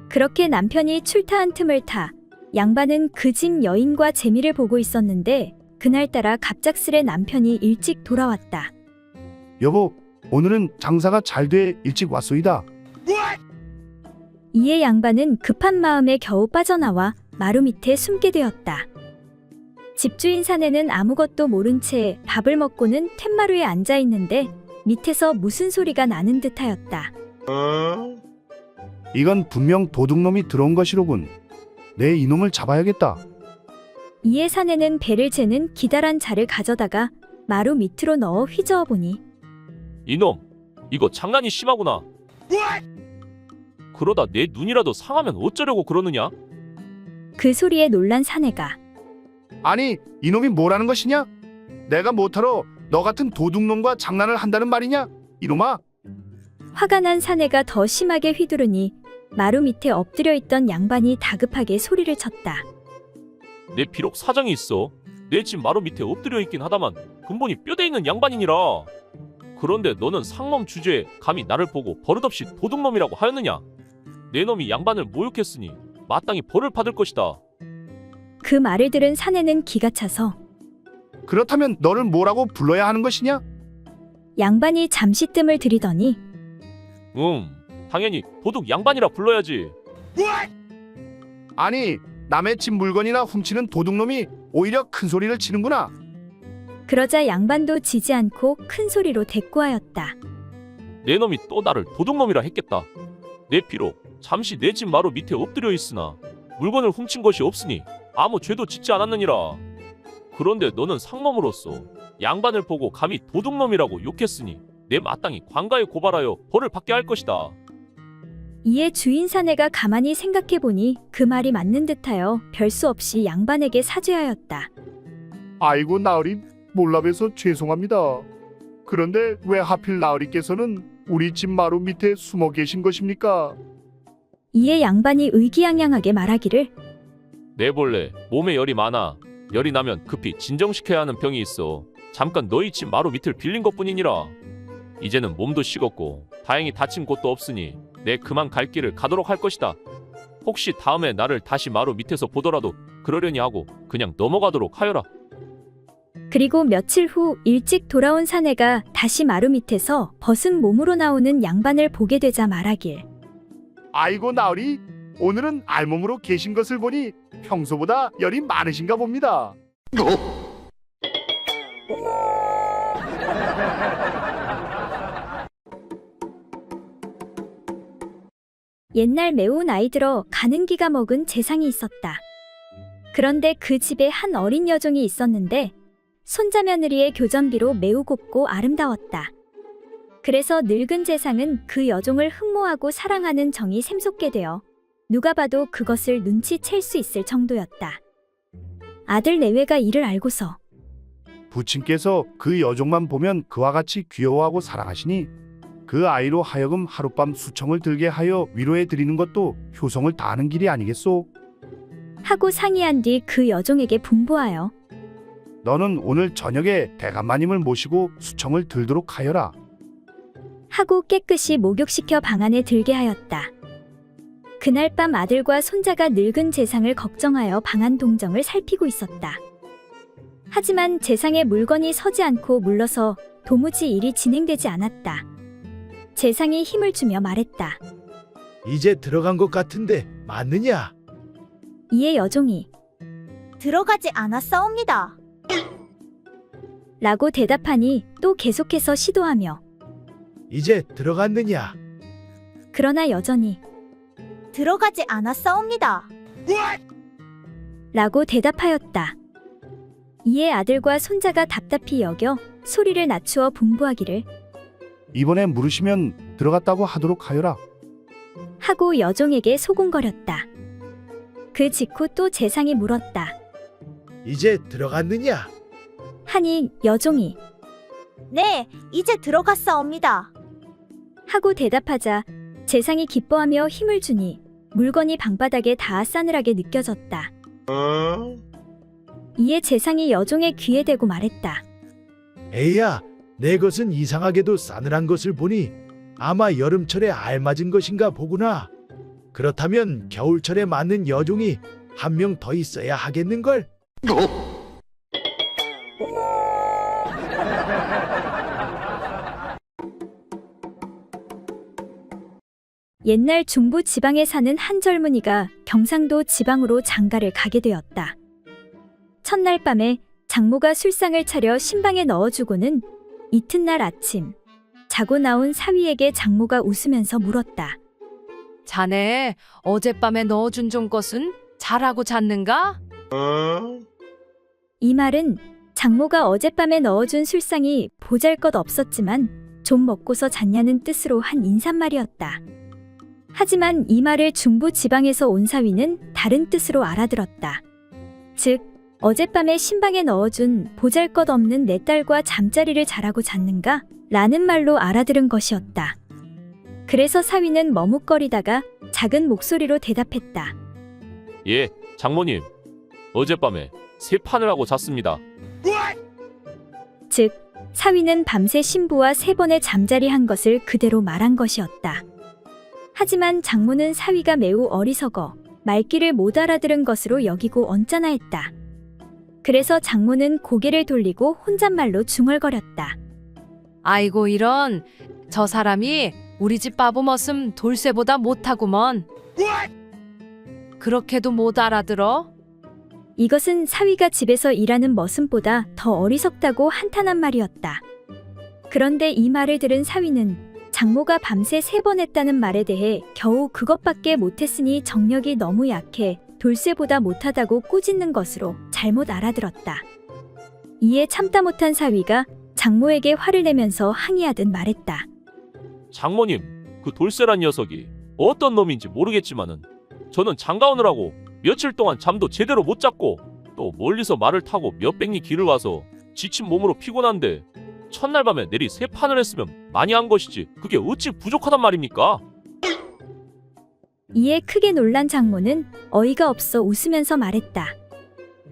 그렇게 남편이 출타한 틈을 타 양반은 그 집 여인과 재미를 보고 있었는데 그날따라 갑작스레 남편이 일찍 돌아왔다. 여보, 오늘은 장사가 잘 돼 일찍 왔소이다. 이에 양반은 급한 마음에 겨우 빠져나와 마루 밑에 숨게 되었다. 집주인 사내는 아무것도 모른 채 밥을 먹고는 툇마루에 앉아 있는데 밑에서 무슨 소리가 나는 듯하였다. 이건 분명 도둑놈이 들어온 것이로군. 내 이놈을 잡아야겠다. 이에 사내는 배를 재는 기다란 자를 가져다가 마루 밑으로 넣어 휘저어 보니 이놈, 이거 장난이 심하구나. 그러다 내 눈이라도 상하면 어쩌려고 그러느냐? 그 소리에 놀란 사내가 아니, 이놈이 뭐라는 것이냐? 내가 못하러 너 같은 도둑놈과 장난을 한다는 말이냐? 이놈아! 화가 난 사내가 더 심하게 휘두르니 마루 밑에 엎드려 있던 양반이 다급하게 소리를 쳤다. 내 비록 사정이 있어. 내 집 마루 밑에 엎드려 있긴 하다만 근본이 뼈대 있는 양반이니라. 그런데 너는 상놈 주제에 감히 나를 보고 버릇없이 도둑놈이라고 하였느냐? 내 놈이 양반을 모욕했으니 마땅히 벌을 받을 것이다. 그 말을 들은 사내는 기가 차서 그렇다면 너를 뭐라고 불러야 하는 것이냐? 양반이 잠시 뜸을 들이더니 당연히 도둑 양반이라 불러야지. 아니, 남의 집 물건이나 훔치는 도둑놈이 오히려 큰 소리를 치는구나. 그러자 양반도 지지 않고 큰 소리로 대꾸하였다. 내 놈이 또 나를 도둑놈이라 했겠다. 내 피로 잠시 내 집 마루 밑에 엎드려 있으나 물건을 훔친 것이 없으니 아무 죄도 짓지 않았느니라. 그런데 너는 상놈으로서 양반을 보고 감히 도둑놈이라고 욕했으니 내 마땅히 관가에 고발하여 벌을 받게 할 것이다. 이에 주인 사내가 가만히 생각해보니 그 말이 맞는 듯하여 별수 없이 양반에게 사죄하였다. 아이고 나으리, 몰라봬서 죄송합니다. 그런데 왜 하필 나으리께서는 우리 집 마루 밑에 숨어 계신 것입니까? 이에 양반이 의기양양하게 말하기를 내 본래 몸에 열이 많아. 열이 나면 급히 진정시켜야 하는 병이 있어. 잠깐 너희 집 마루 밑을 빌린 것뿐이니라. 이제는 몸도 식었고 다행히 다친 곳도 없으니 내 그만 갈 길을 가도록 할 것이다. 혹시 다음에 나를 다시 마루 밑에서 보더라도 그러려니 하고 그냥 넘어가도록 하여라. 그리고 며칠 후 일찍 돌아온 사내가 다시 마루 밑에서 벗은 몸으로 나오는 양반을 보게 되자 말하길 아이고 나으리, 오늘은 알몸으로 계신 것을 보니 평소보다 열이 많으신가 봅니다. 옛날 매우 나이 들어 가는 기가 먹은 재상이 있었다. 그런데 그 집에 한 어린 여종이 있었는데 손자 며느리의 교전비로 매우 곱고 아름다웠다. 그래서 늙은 재상은 그 여종을 흠모하고 사랑하는 정이 샘솟게 되어 누가 봐도 그것을 눈치챌 수 있을 정도였다. 아들 내외가 이를 알고서 부친께서 그 여종만 보면 그와 같이 귀여워하고 사랑하시니 그 아이로 하여금 하룻밤 수청을 들게 하여 위로해 드리는 것도 효성을 다하는 길이 아니겠소? 하고 상의한 뒤 그 여종에게 분부하여 너는 오늘 저녁에 대감마님을 모시고 수청을 들도록 하여라. 하고 깨끗이 목욕시켜 방 안에 들게 하였다. 그날 밤 아들과 손자가 늙은 재상을 걱정하여 방 안 동정을 살피고 있었다. 하지만 재상에 물건이 서지 않고 물러서 도무지 일이 진행되지 않았다. 재상이 힘을 주며 말했다. 이제 들어간 것 같은데 맞느냐? 이에 여종이 들어가지 않았사옵니다. 라고 대답하니 또 계속해서 시도하며 이제 들어갔느냐? 그러나 여전히 들어가지 않았사옵니다. 라고 대답하였다. 이에 아들과 손자가 답답히 여겨 소리를 낮추어 분부하기를 이번에 물으시면 들어갔다고 하도록 하여라. 하고 여종에게 소곤거렸다. 그 직후 또 재상이 물었다. 이제 들어갔느냐? 하니 여종이 네, 이제 들어갔사옵니다. 하고 대답하자 재상이 기뻐하며 힘을 주니 물건이 방바닥에 닿아 싸늘하게 느껴졌다. 이에 재상이 여종의 귀에 대고 말했다. 에이야, 내 것은 이상하게도 싸늘한 것을 보니 아마 여름철에 알맞은 것인가 보구나. 그렇다면 겨울철에 맞는 여종이 한 명 더 있어야 하겠는걸? 옛날 중부 지방에 사는 한 젊은이가 경상도 지방으로 장가를 가게 되었다. 첫날 밤에 장모가 술상을 차려 신방에 넣어주고는 이튿날 아침 자고 나온 사위에게 장모가 웃으면서 물었다. 자네 어젯밤에 넣어준 좀 것은 잘하고 잤는가? 이 말은 장모가 어젯밤에 넣어준 술상이 보잘것없었지만 좀 먹고서 잤냐는 뜻으로 한 인사말이었다. 하지만 이 말을 중부 지방에서 온 사위는 다른 뜻으로 알아들었다. 즉, 어젯밤에 신방에 넣어준 보잘것없는 내 딸과 잠자리를 잘하고 잤는가? 라는 말로 알아들은 것이었다. 그래서 사위는 머뭇거리다가 작은 목소리로 대답했다. 예, 장모님. 어젯밤에 세 판을 하고 잤습니다. 즉, 사위는 밤새 신부와 3번의 잠자리 한 것을 그대로 말한 것이었다. 하지만 장모는 사위가 매우 어리석어 말귀를 못 알아들은 것으로 여기고 언짢아했다. 그래서 장모는 고개를 돌리고 혼잣말로 중얼거렸다. 아이고 이런, 저 사람이 우리 집 바보머슴 돌쇠보다 못하구먼. 그렇게도 못 알아들어? 이것은 사위가 집에서 일하는 머슴보다 더 어리석다고 한탄한 말이었다. 그런데 이 말을 들은 사위는 장모가 밤새 3번 했다는 말에 대해 겨우 그것밖에 못했으니 정력이 너무 약해 돌쇠보다 못하다고 꾸짖는 것으로 잘못 알아들었다. 이에 참다 못한 사위가 장모에게 화를 내면서 항의하듯 말했다. 장모님, 그 돌쇠란 녀석이 어떤 놈인지 모르겠지만은 저는 장가 오느라고 며칠 동안 잠도 제대로 못 잤고 또 멀리서 말을 타고 몇백 리 길을 와서 지친 몸으로 피곤한데 첫날 밤에 내리 3판을 했으면 많이 한 것이지 그게 어찌 부족하단 말입니까? 이에 크게 놀란 장모는 어이가 없어 웃으면서 말했다.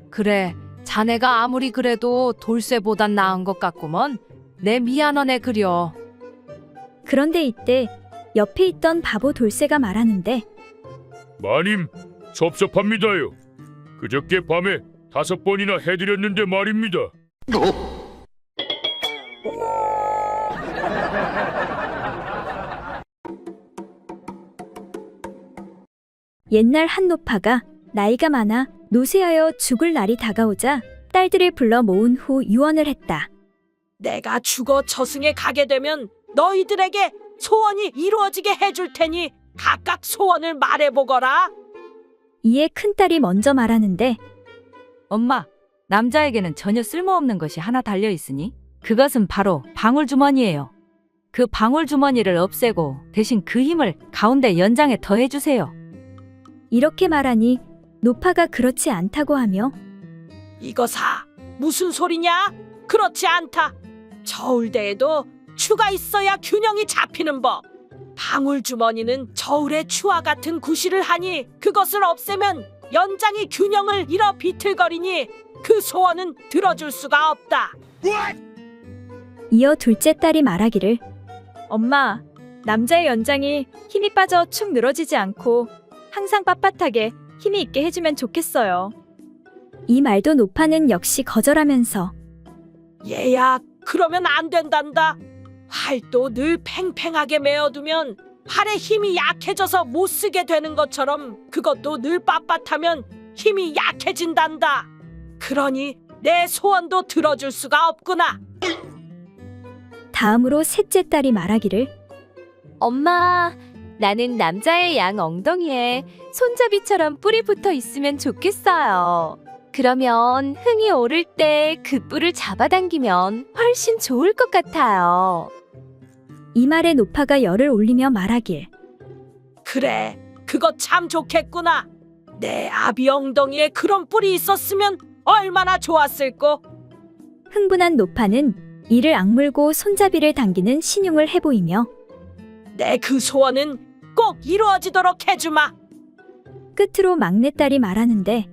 그래, 자네가 아무리 그래도 돌쇠보단 나은 것 같구먼. 내 미안하네 그려. 그런데 이때 옆에 있던 바보 돌쇠가 말하는데 마님, 섭섭합니다요. 그저께 밤에 5번이나 해드렸는데 말입니다. 옛날 한 노파가 나이가 많아 노쇠하여 죽을 날이 다가오자 딸들을 불러 모은 후 유언을 했다. 내가 죽어 저승에 가게 되면 너희들에게 소원이 이루어지게 해줄 테니 각각 소원을 말해보거라. 이에 큰딸이 먼저 말하는데 엄마, 남자에게는 전혀 쓸모없는 것이 하나 달려있으니 그것은 바로 방울주머니예요. 그 방울주머니를 없애고 대신 그 힘을 가운데 연장에 더해주세요. 이렇게 말하니 노파가 그렇지 않다고 하며 이거사, 무슨 소리냐? 그렇지 않다. 저울대에도 추가 있어야 균형이 잡히는 법. 방울주머니는 저울의 추와 같은 구실을 하니 그것을 없애면 연장이 균형을 잃어 비틀거리니 그 소원은 들어줄 수가 없다. 이어 둘째 딸이 말하기를 엄마, 남자의 연장이 힘이 빠져 축 늘어지지 않고 항상 빳빳하게 힘이 있게 해주면 좋겠어요. 이 말도 노파는 역시 거절하면서 얘야, 그러면 안 된단다. 활도 늘 팽팽하게 메어두면 활의 힘이 약해져서 못 쓰게 되는 것처럼 그것도 늘 빳빳하면 힘이 약해진단다. 그러니 내 소원도 들어줄 수가 없구나. 다음으로 셋째 딸이 말하기를 엄마, 나는 남자의 양 엉덩이에 손잡이처럼 뿔이 붙어 있으면 좋겠어요. 그러면 흥이 오를 때 그 뿔을 잡아당기면 훨씬 좋을 것 같아요. 이 말에 노파가 열을 올리며 말하길 그래, 그거 참 좋겠구나. 내 아비 엉덩이에 그런 뿔이 있었으면 얼마나 좋았을꼬. 흥분한 노파는 이를 악물고 손잡이를 당기는 신용을 해보이며 내 그 소원은 꼭 이루어지도록 해주마. 끝으로 막내딸이 말하는데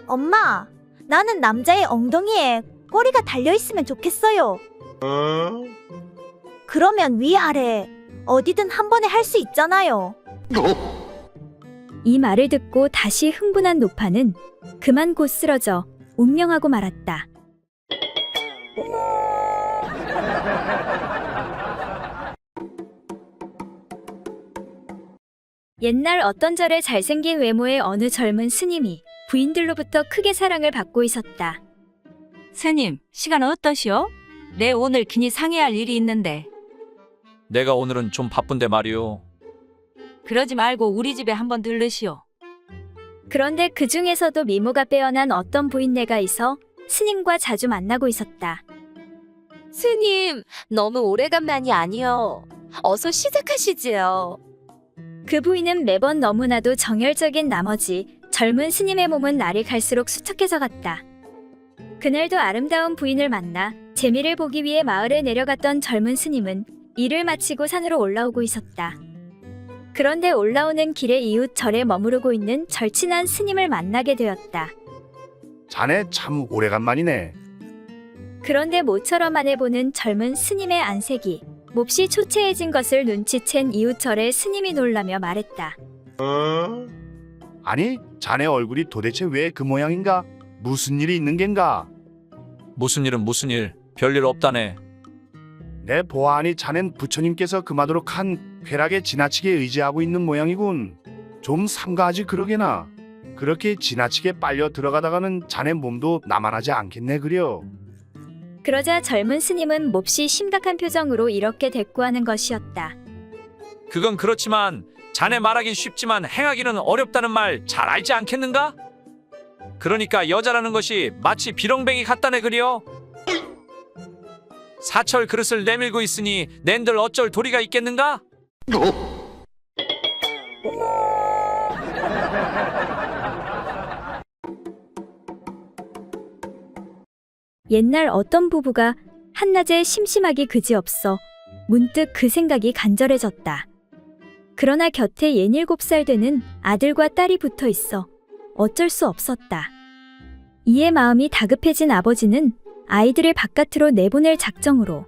엄마, 나는 남자의 엉덩이에 꼬리가 달려있으면 좋겠어요. 그러면 위아래 어디든 한 번에 할 수 있잖아요. 이 말을 듣고 다시 흥분한 노파는 그만 곧 쓰러져 운명하고 말았다. 옛날 어떤 절의 잘생긴 외모의 어느 젊은 스님이 부인들로부터 크게 사랑을 받고 있었다. 스님, 시간 어떠시오? 내 오늘 긴히 상의할 일이 있는데. 내가 오늘은 좀 바쁜데 말이오. 그러지 말고 우리 집에 한번 들르시오. 그런데 그 중에서도 미모가 빼어난 어떤 부인네가 있어 스님과 자주 만나고 있었다. 스님, 너무 오래간만이 아니요. 어서 시작하시지요. 그 부인은 매번 너무나도 정열적인 나머지 젊은 스님의 몸은 날이 갈수록 수척해져 갔다. 그날도 아름다운 부인을 만나 재미를 보기 위해 마을에 내려갔던 젊은 스님은 일을 마치고 산으로 올라오고 있었다. 그런데 올라오는 길에 이웃 절에 머무르고 있는 절친한 스님을 만나게 되었다. 자네 참 오래간만이네. 그런데 모처럼 안해보는 젊은 스님의 안색이 몹시 초췌해진 것을 눈치챈 이웃 절의 스님이 놀라며 말했다. 아니, 자네 얼굴이 도대체 왜 그 모양인가? 무슨 일이 있는 겐가? 무슨 일은 무슨 일, 별일 없다네. 내 보아하니 자넨 부처님께서 금하도록 한 쾌락에 지나치게 의지하고 있는 모양이군. 좀 삼가하지 그러게나. 그렇게 지나치게 빨려 들어가다가는 자네 몸도 나만하지 않겠네 그려. 그러자 젊은 스님은 몹시 심각한 표정으로 이렇게 대꾸하는 것이었다. 그건 그렇지만 자네 말하긴 쉽지만 행하기는 어렵다는 말 잘 알지 않겠는가? 그러니까 여자라는 것이 마치 비렁뱅이 같다네 그려. 사철 그릇을 내밀고 있으니 낸들 어쩔 도리가 있겠는가? 옛날 어떤 부부가 한낮에 심심하기 그지없어 문득 그 생각이 간절해졌다. 그러나 곁에 67살 되는 아들과 딸이 붙어 있어 어쩔 수 없었다. 이에 마음이 다급해진 아버지는 아이들을 바깥으로 내보낼 작정으로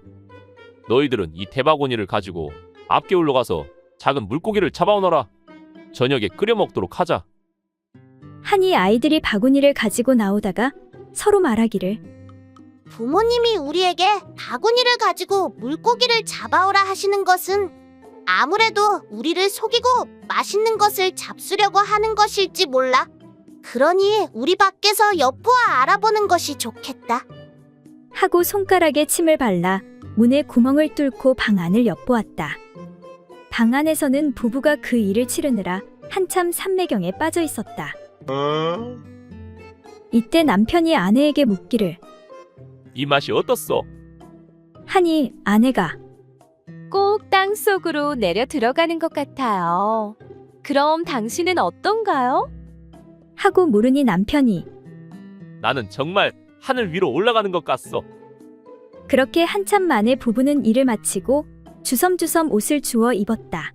너희들은 이 대바구니를 가지고 앞개울로 가서 작은 물고기를 잡아오너라. 저녁에 끓여 먹도록 하자. 하니 아이들이 바구니를 가지고 나오다가 서로 말하기를 부모님이 우리에게 바구니를 가지고 물고기를 잡아오라 하시는 것은 아무래도 우리를 속이고 맛있는 것을 잡수려고 하는 것일지 몰라. 그러니 우리 밖에서 엿보아 알아보는 것이 좋겠다. 하고 손가락에 침을 발라 문에 구멍을 뚫고 방 안을 엿보았다. 방 안에서는 부부가 그 일을 치르느라 한참 삼매경에 빠져 있었다. 이때 남편이 아내에게 묻기를 이 맛이 어떻소? 하니 아내가 꼭 땅속으로 내려 들어가는 것 같아요. 그럼 당신은 어떤가요? 하고 물으니 남편이 나는 정말 하늘 위로 올라가는 것 같소. 그렇게 한참 만에 부부는 일을 마치고 주섬주섬 옷을 주워 입었다.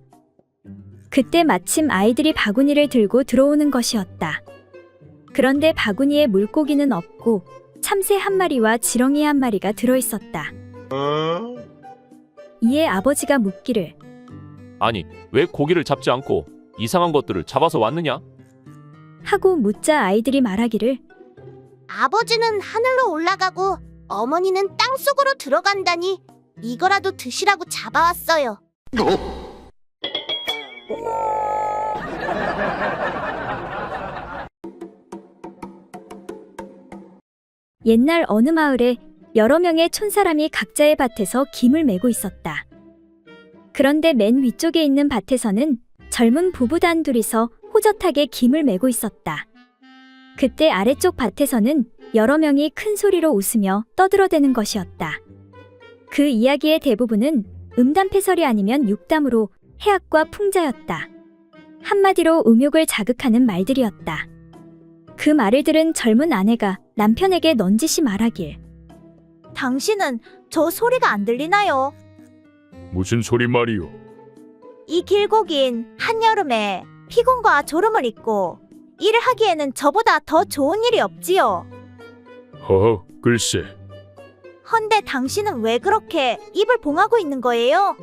그때 마침 아이들이 바구니를 들고 들어오는 것이었다. 그런데 바구니에 물고기는 없고 참새 한 마리와 지렁이 한 마리가 들어있었다. 이에 아버지가 묻기를 아니, 왜 고기를 잡지 않고 이상한 것들을 잡아서 왔느냐? 하고 묻자 아이들이 말하기를 아버지는 하늘로 올라가고 어머니는 땅속으로 들어간다니 이거라도 드시라고 잡아왔어요. 옛날 어느 마을에 여러 명의 촌사람이 각자의 밭에서 김을 메고 있었다. 그런데 맨 위쪽에 있는 밭에서는 젊은 부부 단둘이서 호젓하게 김을 메고 있었다. 그때 아래쪽 밭에서는 여러 명이 큰 소리로 웃으며 떠들어대는 것이었다. 그 이야기의 대부분은 음담패설이 아니면 육담으로 해악과 풍자였다. 한마디로 음욕을 자극하는 말들이었다. 그 말을 들은 젊은 아내가 남편에게 넌지시 말하길. 당신은 저 소리가 안 들리나요? 무슨 소리 말이오? 이 길고 긴 한여름에 피곤과 졸음을 잊고 일을 하기에는 저보다 더 좋은 일이 없지요. 허허, 글쎄. 헌데 당신은 왜 그렇게 입을 봉하고 있는 거예요?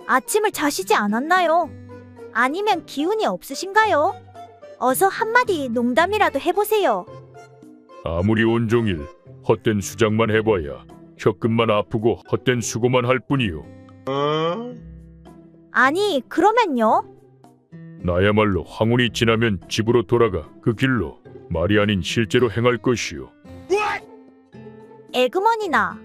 아침을 자시지 않았나요? 아니면 기운이 없으신가요? 어서 한마디 농담이라도 해보세요. 아무리 온종일 헛된 수작만 해봐야 혀끝만 아프고 헛된 수고만 할 뿐이오. 아니, 그러면요? 나야말로 황혼이 지나면 집으로 돌아가 그 길로 말이 아닌 실제로 행할 것이오. 에그머니나.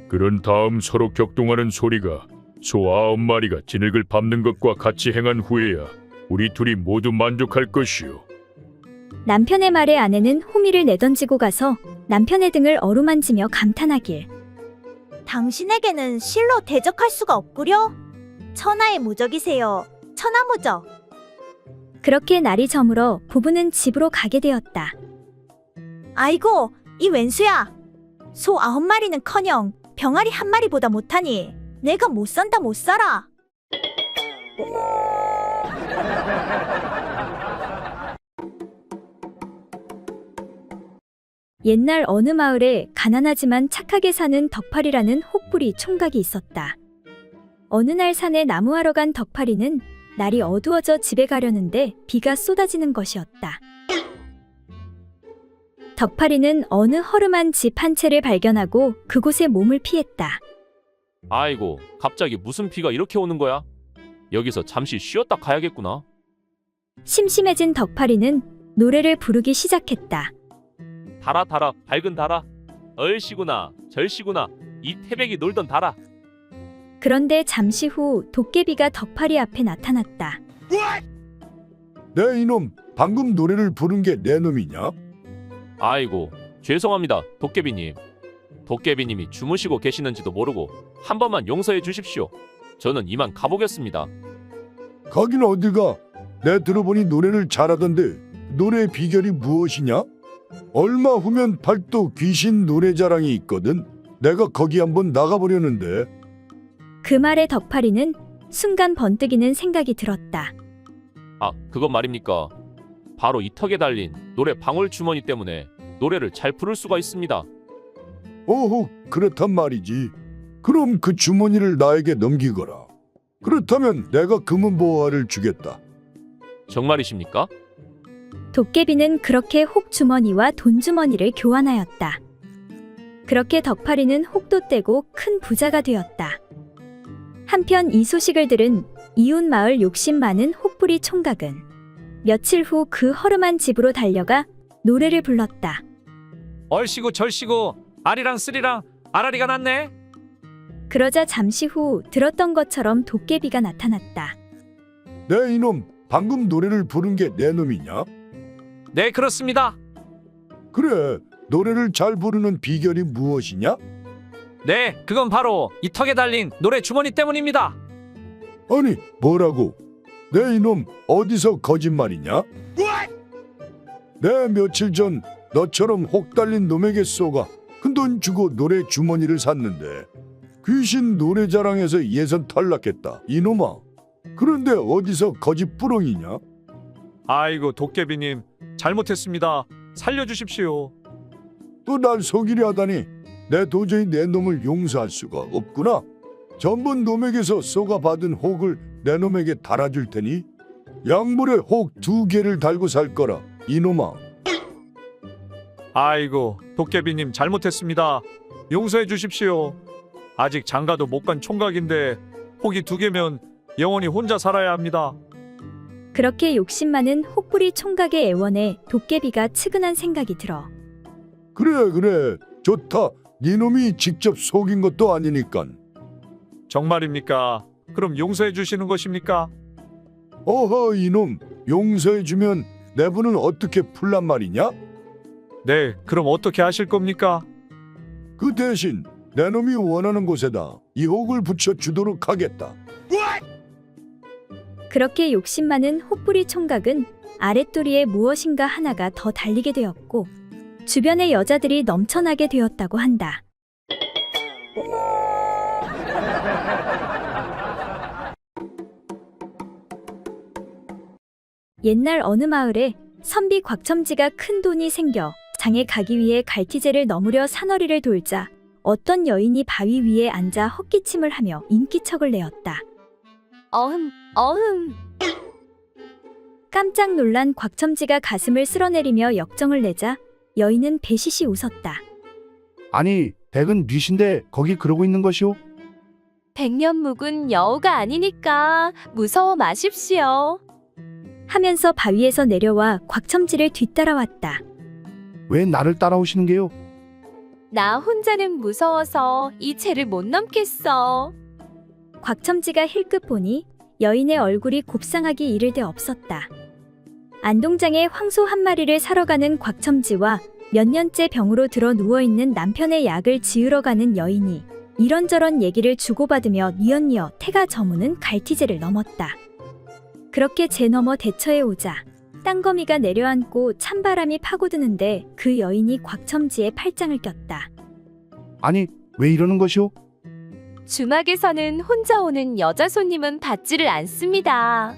그런 다음 서로 격동하는 소리가 소 9마리가 진흙을 밟는 것과 같이 행한 후에야 우리 둘이 모두 만족할 것이오. 남편의 말에 아내는 호미를 내던지고 가서 남편의 등을 어루만지며 감탄하길. 당신에게는 실로 대적할 수가 없구려? 천하의 무적이세요. 천하무적. 그렇게 날이 저물어 부부는 집으로 가게 되었다. 아이고, 이 웬수야. 소 9마리는커녕 병아리 1마리보다 못하니 내가 못 산다 못 살아. 옛날 어느 마을에 가난하지만 착하게 사는 덕팔이라는 혹부리 총각이 있었다. 어느 날 산에 나무하러 간 덕팔이는 날이 어두워져 집에 가려는데 비가 쏟아지는 것이었다. 덕팔이는 어느 허름한 집 한 채를 발견하고 그곳에 몸을 피했다. 아이고, 갑자기 무슨 비가 이렇게 오는 거야? 여기서 잠시 쉬었다 가야겠구나. 심심해진 덕팔이는 노래를 부르기 시작했다. 달아 달아 밝은 달아, 얼씨구나 절씨구나 이 태백이 놀던 달아. 그런데 잠시 후 도깨비가 덕팔이 앞에 나타났다. 내 이놈 방금 노래를 부른 게 내 놈이냐? 아이고, 죄송합니다 도깨비님. 도깨비님이 주무시고 계시는지도 모르고 한 번만 용서해 주십시오. 저는 이만 가보겠습니다. 가긴 어디가? 내 들어보니 노래를 잘하던데 노래의 비결이 무엇이냐? 얼마 후면 팔도 귀신 노래자랑이 있거든. 내가 거기 한번 나가보려는데. 그 말에 덕팔이는 순간 번뜩이는 생각이 들었다. 아, 그건 말입니까? 바로 이 턱에 달린 노래 방울 주머니 때문에 노래를 잘 부를 수가 있습니다. 오호, 그렇단 말이지. 그럼 그 주머니를 나에게 넘기거라. 그렇다면 내가 금은보화를 주겠다. 정말이십니까? 도깨비는 그렇게 혹주머니와 돈주머니를 교환하였다. 그렇게 덕팔이는 혹도 떼고 큰 부자가 되었다. 한편 이 소식을 들은 이웃 마을 욕심 많은 혹부리 총각은 며칠 후 그 허름한 집으로 달려가 노래를 불렀다. 얼씨구 절씨구 아리랑 쓰리랑 아라리가 났네. 그러자 잠시 후 들었던 것처럼 도깨비가 나타났다. 내 이놈 방금 노래를 부른 게 내 놈이냐? 네, 그렇습니다. 그래, 노래를 잘 부르는 비결이 무엇이냐? 네, 그건 바로 이 턱에 달린 노래 주머니 때문입니다. 아니, 뭐라고? 내 이놈 어디서 거짓말이냐? 내 며칠 전 너처럼 혹 달린 놈에게 쏘가 큰 돈 주고 노래 주머니를 샀는데 귀신 노래자랑에서 예선 탈락했다. 이놈아. 그런데 어디서 거짓부렁이냐? 아이고, 도깨비님 잘못했습니다. 살려주십시오. 또 날 속이려 하다니 내 도저히 내 놈을 용서할 수가 없구나. 전번 놈에게서 쏘가 받은 혹을 내 놈에게 달아줄 테니 양물에 혹 2개를 달고 살 거라. 이놈아. 아이고, 도깨비님 잘못했습니다. 용서해 주십시오. 아직 장가도 못 간 총각인데 혹이 2개면 영원히 혼자 살아야 합니다. 그렇게 욕심 많은 혹부리 총각의 애원에 도깨비가 측은한 생각이 들어 그래 좋다. 니놈이 직접 속인 것도 아니니깐. 정말입니까? 그럼 용서해 주시는 것입니까? 어허 이놈, 용서해주면 내부는 어떻게 풀란 말이냐? 네, 그럼 어떻게 하실 겁니까? 그 대신 내 놈이 원하는 곳에다 이 혹을 붙여주도록 하겠다. 그렇게 욕심 많은 혹부리 총각은 아랫도리에 무엇인가 하나가 더 달리게 되었고 주변의 여자들이 넘쳐나게 되었다고 한다. 옛날 어느 마을에 선비 곽첨지가 큰 돈이 생겨 장에 가기 위해 갈티제를 넘으려 산허리를 돌자 어떤 여인이 바위 위에 앉아 헛기침을 하며 인기척을 내었다. 어흠. 깜짝 놀란 곽첨지가 가슴을 쓸어내리며 역정을 내자 여인은 배시시 웃었다. 아니, 댁은 뉘신데 거기 그러고 있는 것이오? 백년 묵은 여우가 아니니까 무서워 마십시오. 하면서 바위에서 내려와 곽첨지를 뒤따라왔다. 왜 나를 따라오시는 게요? 나 혼자는 무서워서 이 채를 못 넘겠어. 곽첨지가 힐끗 보니 여인의 얼굴이 곱상하기 이를 데 없었다. 안동장에 황소 한 마리를 사러 가는 곽첨지와 몇 년째 병으로 들어 누워있는 남편의 약을 지으러 가는 여인이 이런저런 얘기를 주고받으며 뉘엿뉘엿 태가 저무는 갈티제를 넘었다. 그렇게 제 너머 대처에 오자 땅거미가 내려앉고 찬바람이 파고드는데 그 여인이 곽첨지의 팔짱을 꼈다. 아니, 왜 이러는 것이오? 주막에서는 혼자 오는 여자 손님은 받지를 않습니다.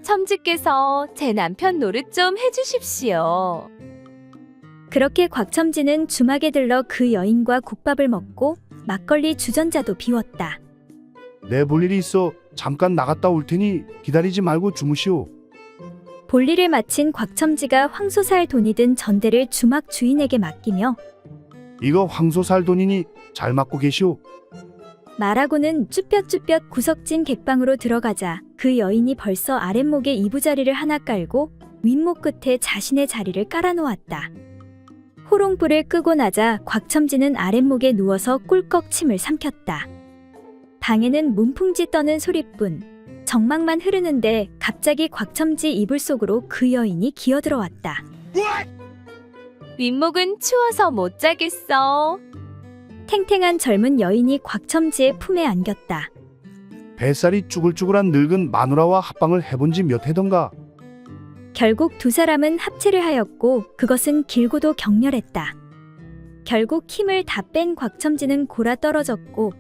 첨지께서 제 남편 노릇 좀 해주십시오. 그렇게 곽첨지는 주막에 들러 그 여인과 국밥을 먹고 막걸리 주전자도 비웠다. 내 볼 일이 있어 잠깐 나갔다 올 테니 기다리지 말고 주무시오. 볼일을 마친 곽첨지가 황소살 돈이 든 전대를 주막 주인에게 맡기며 이거 황소살 돈이니 잘 맞고 계시오. 말하고는 쭈뼛쭈뼛 구석진 객방으로 들어가자 그 여인이 벌써 아랫목에 이부자리를 하나 깔고 윗목 끝에 자신의 자리를 깔아놓았다. 호롱불을 끄고 나자 곽첨지는 아랫목에 누워서 꿀꺽 침을 삼켰다. 방에는 문풍지 떠는 소리뿐 정막만 흐르는데 갑자기 곽첨지 이불 속으로 그 여인이 기어들어왔다. 윗목은 추워서 못 자겠어. 탱탱한 젊은 여인이 곽첨지의 품에 안겼다. 뱃살이 쭈글쭈글한 늙은 마누라와 합방을 해본 지 몇 해던가. 결국 두 사람은 합체를 하였고 그것은 길고도 격렬했다. 결국 힘을 다 뺀 곽첨지는 골아 떨어졌고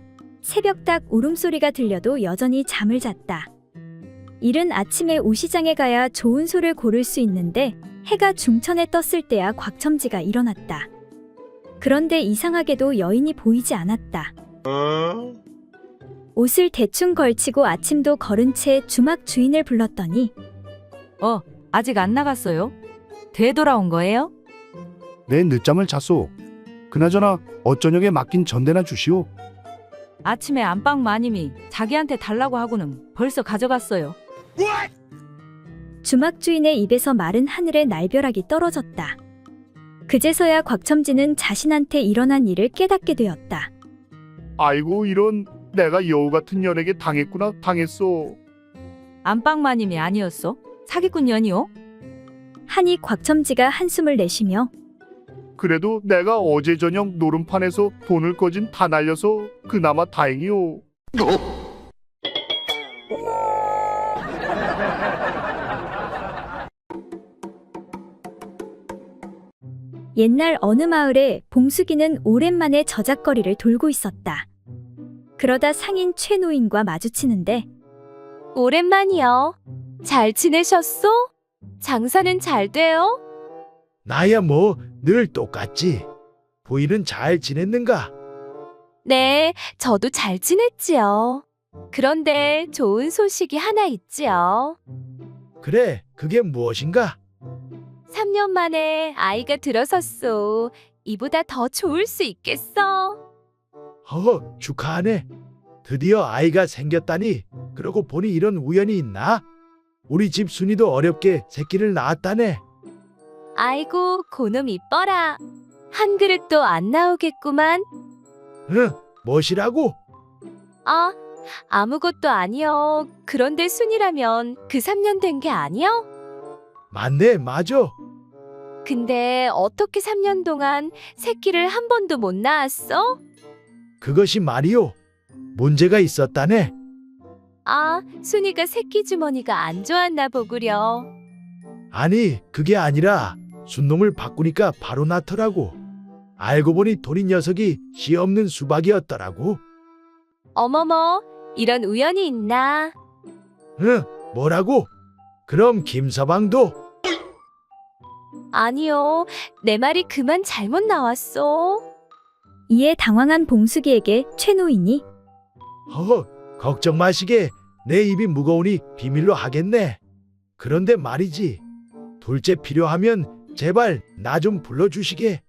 새벽닭 울음소리가 들려도 여전히 잠을 잤다. 이른 아침에 오시장에 가야 좋은 소를 고를 수 있는데 해가 중천에 떴을 때야 곽첨지가 일어났다. 그런데 이상하게도 여인이 보이지 않았다. 옷을 대충 걸치고 아침도 걸은 채 주막 주인을 불렀더니 아직 안 나갔어요? 되돌아온 거예요? 내 늦잠을 잤소. 그나저나 어쩌녁에 맡긴 전대나 주시오. 아침에 안방 마님이 자기한테 달라고 하고는 벌써 가져갔어요. 주막 주인의 입에서 마른 하늘의 날벼락이 떨어졌다. 그제서야 곽첨지는 자신한테 일어난 일을 깨닫게 되었다. 아이고 이런, 내가 여우 같은 년에게 당했구나. 당했소. 안방 마님이 아니었어? 사기꾼 년이요? 하니 곽첨지가 한숨을 내쉬며 그래도 내가 어제 저녁 노름판에서 돈을 거진 다 날려서 그나마 다행이오. 옛날 어느 마을에 봉숙이는 오랜만에 저작거리를 돌고 있었다. 그러다 상인 최노인과 마주치는데 오랜만이요. 잘 지내셨소? 장사는 잘 돼요? 나야 뭐 늘 똑같지. 부인은 잘 지냈는가? 네, 저도 잘 지냈지요. 그런데 좋은 소식이 하나 있지요. 그래, 그게 무엇인가? 3년 만에 아이가 들어섰소. 이보다 더 좋을 수 있겠어. 축하하네. 드디어 아이가 생겼다니. 그러고 보니 이런 우연이 있나? 우리 집 순이도 어렵게 새끼를 낳았다네. 아이고, 고놈 이뻐라. 한 그릇도 안 나오겠구만. 무엇이라고? 아무것도 아니요. 그런데 순이라면 그 3년 된 게 아니요? 맞네, 맞아. 근데 어떻게 3년 동안 새끼를 한 번도 못 낳았어? 그것이 말이오. 문제가 있었다네. 순이가 새끼 주머니가 안 좋았나 보구려. 아니, 그게 아니라 순놈을 바꾸니까 바로 낳더라고. 알고 보니 도리 녀석이 씨 없는 수박이었더라고. 어머머, 이런 우연이 있나? 뭐라고? 그럼 김서방도? 아니요, 내 말이 그만 잘못 나왔어. 이에 당황한 봉숙이에게 최 노인이 걱정 마시게. 내 입이 무거우니 비밀로 하겠네. 그런데 말이지. 둘째 필요하면 제발 나 좀 불러주시게.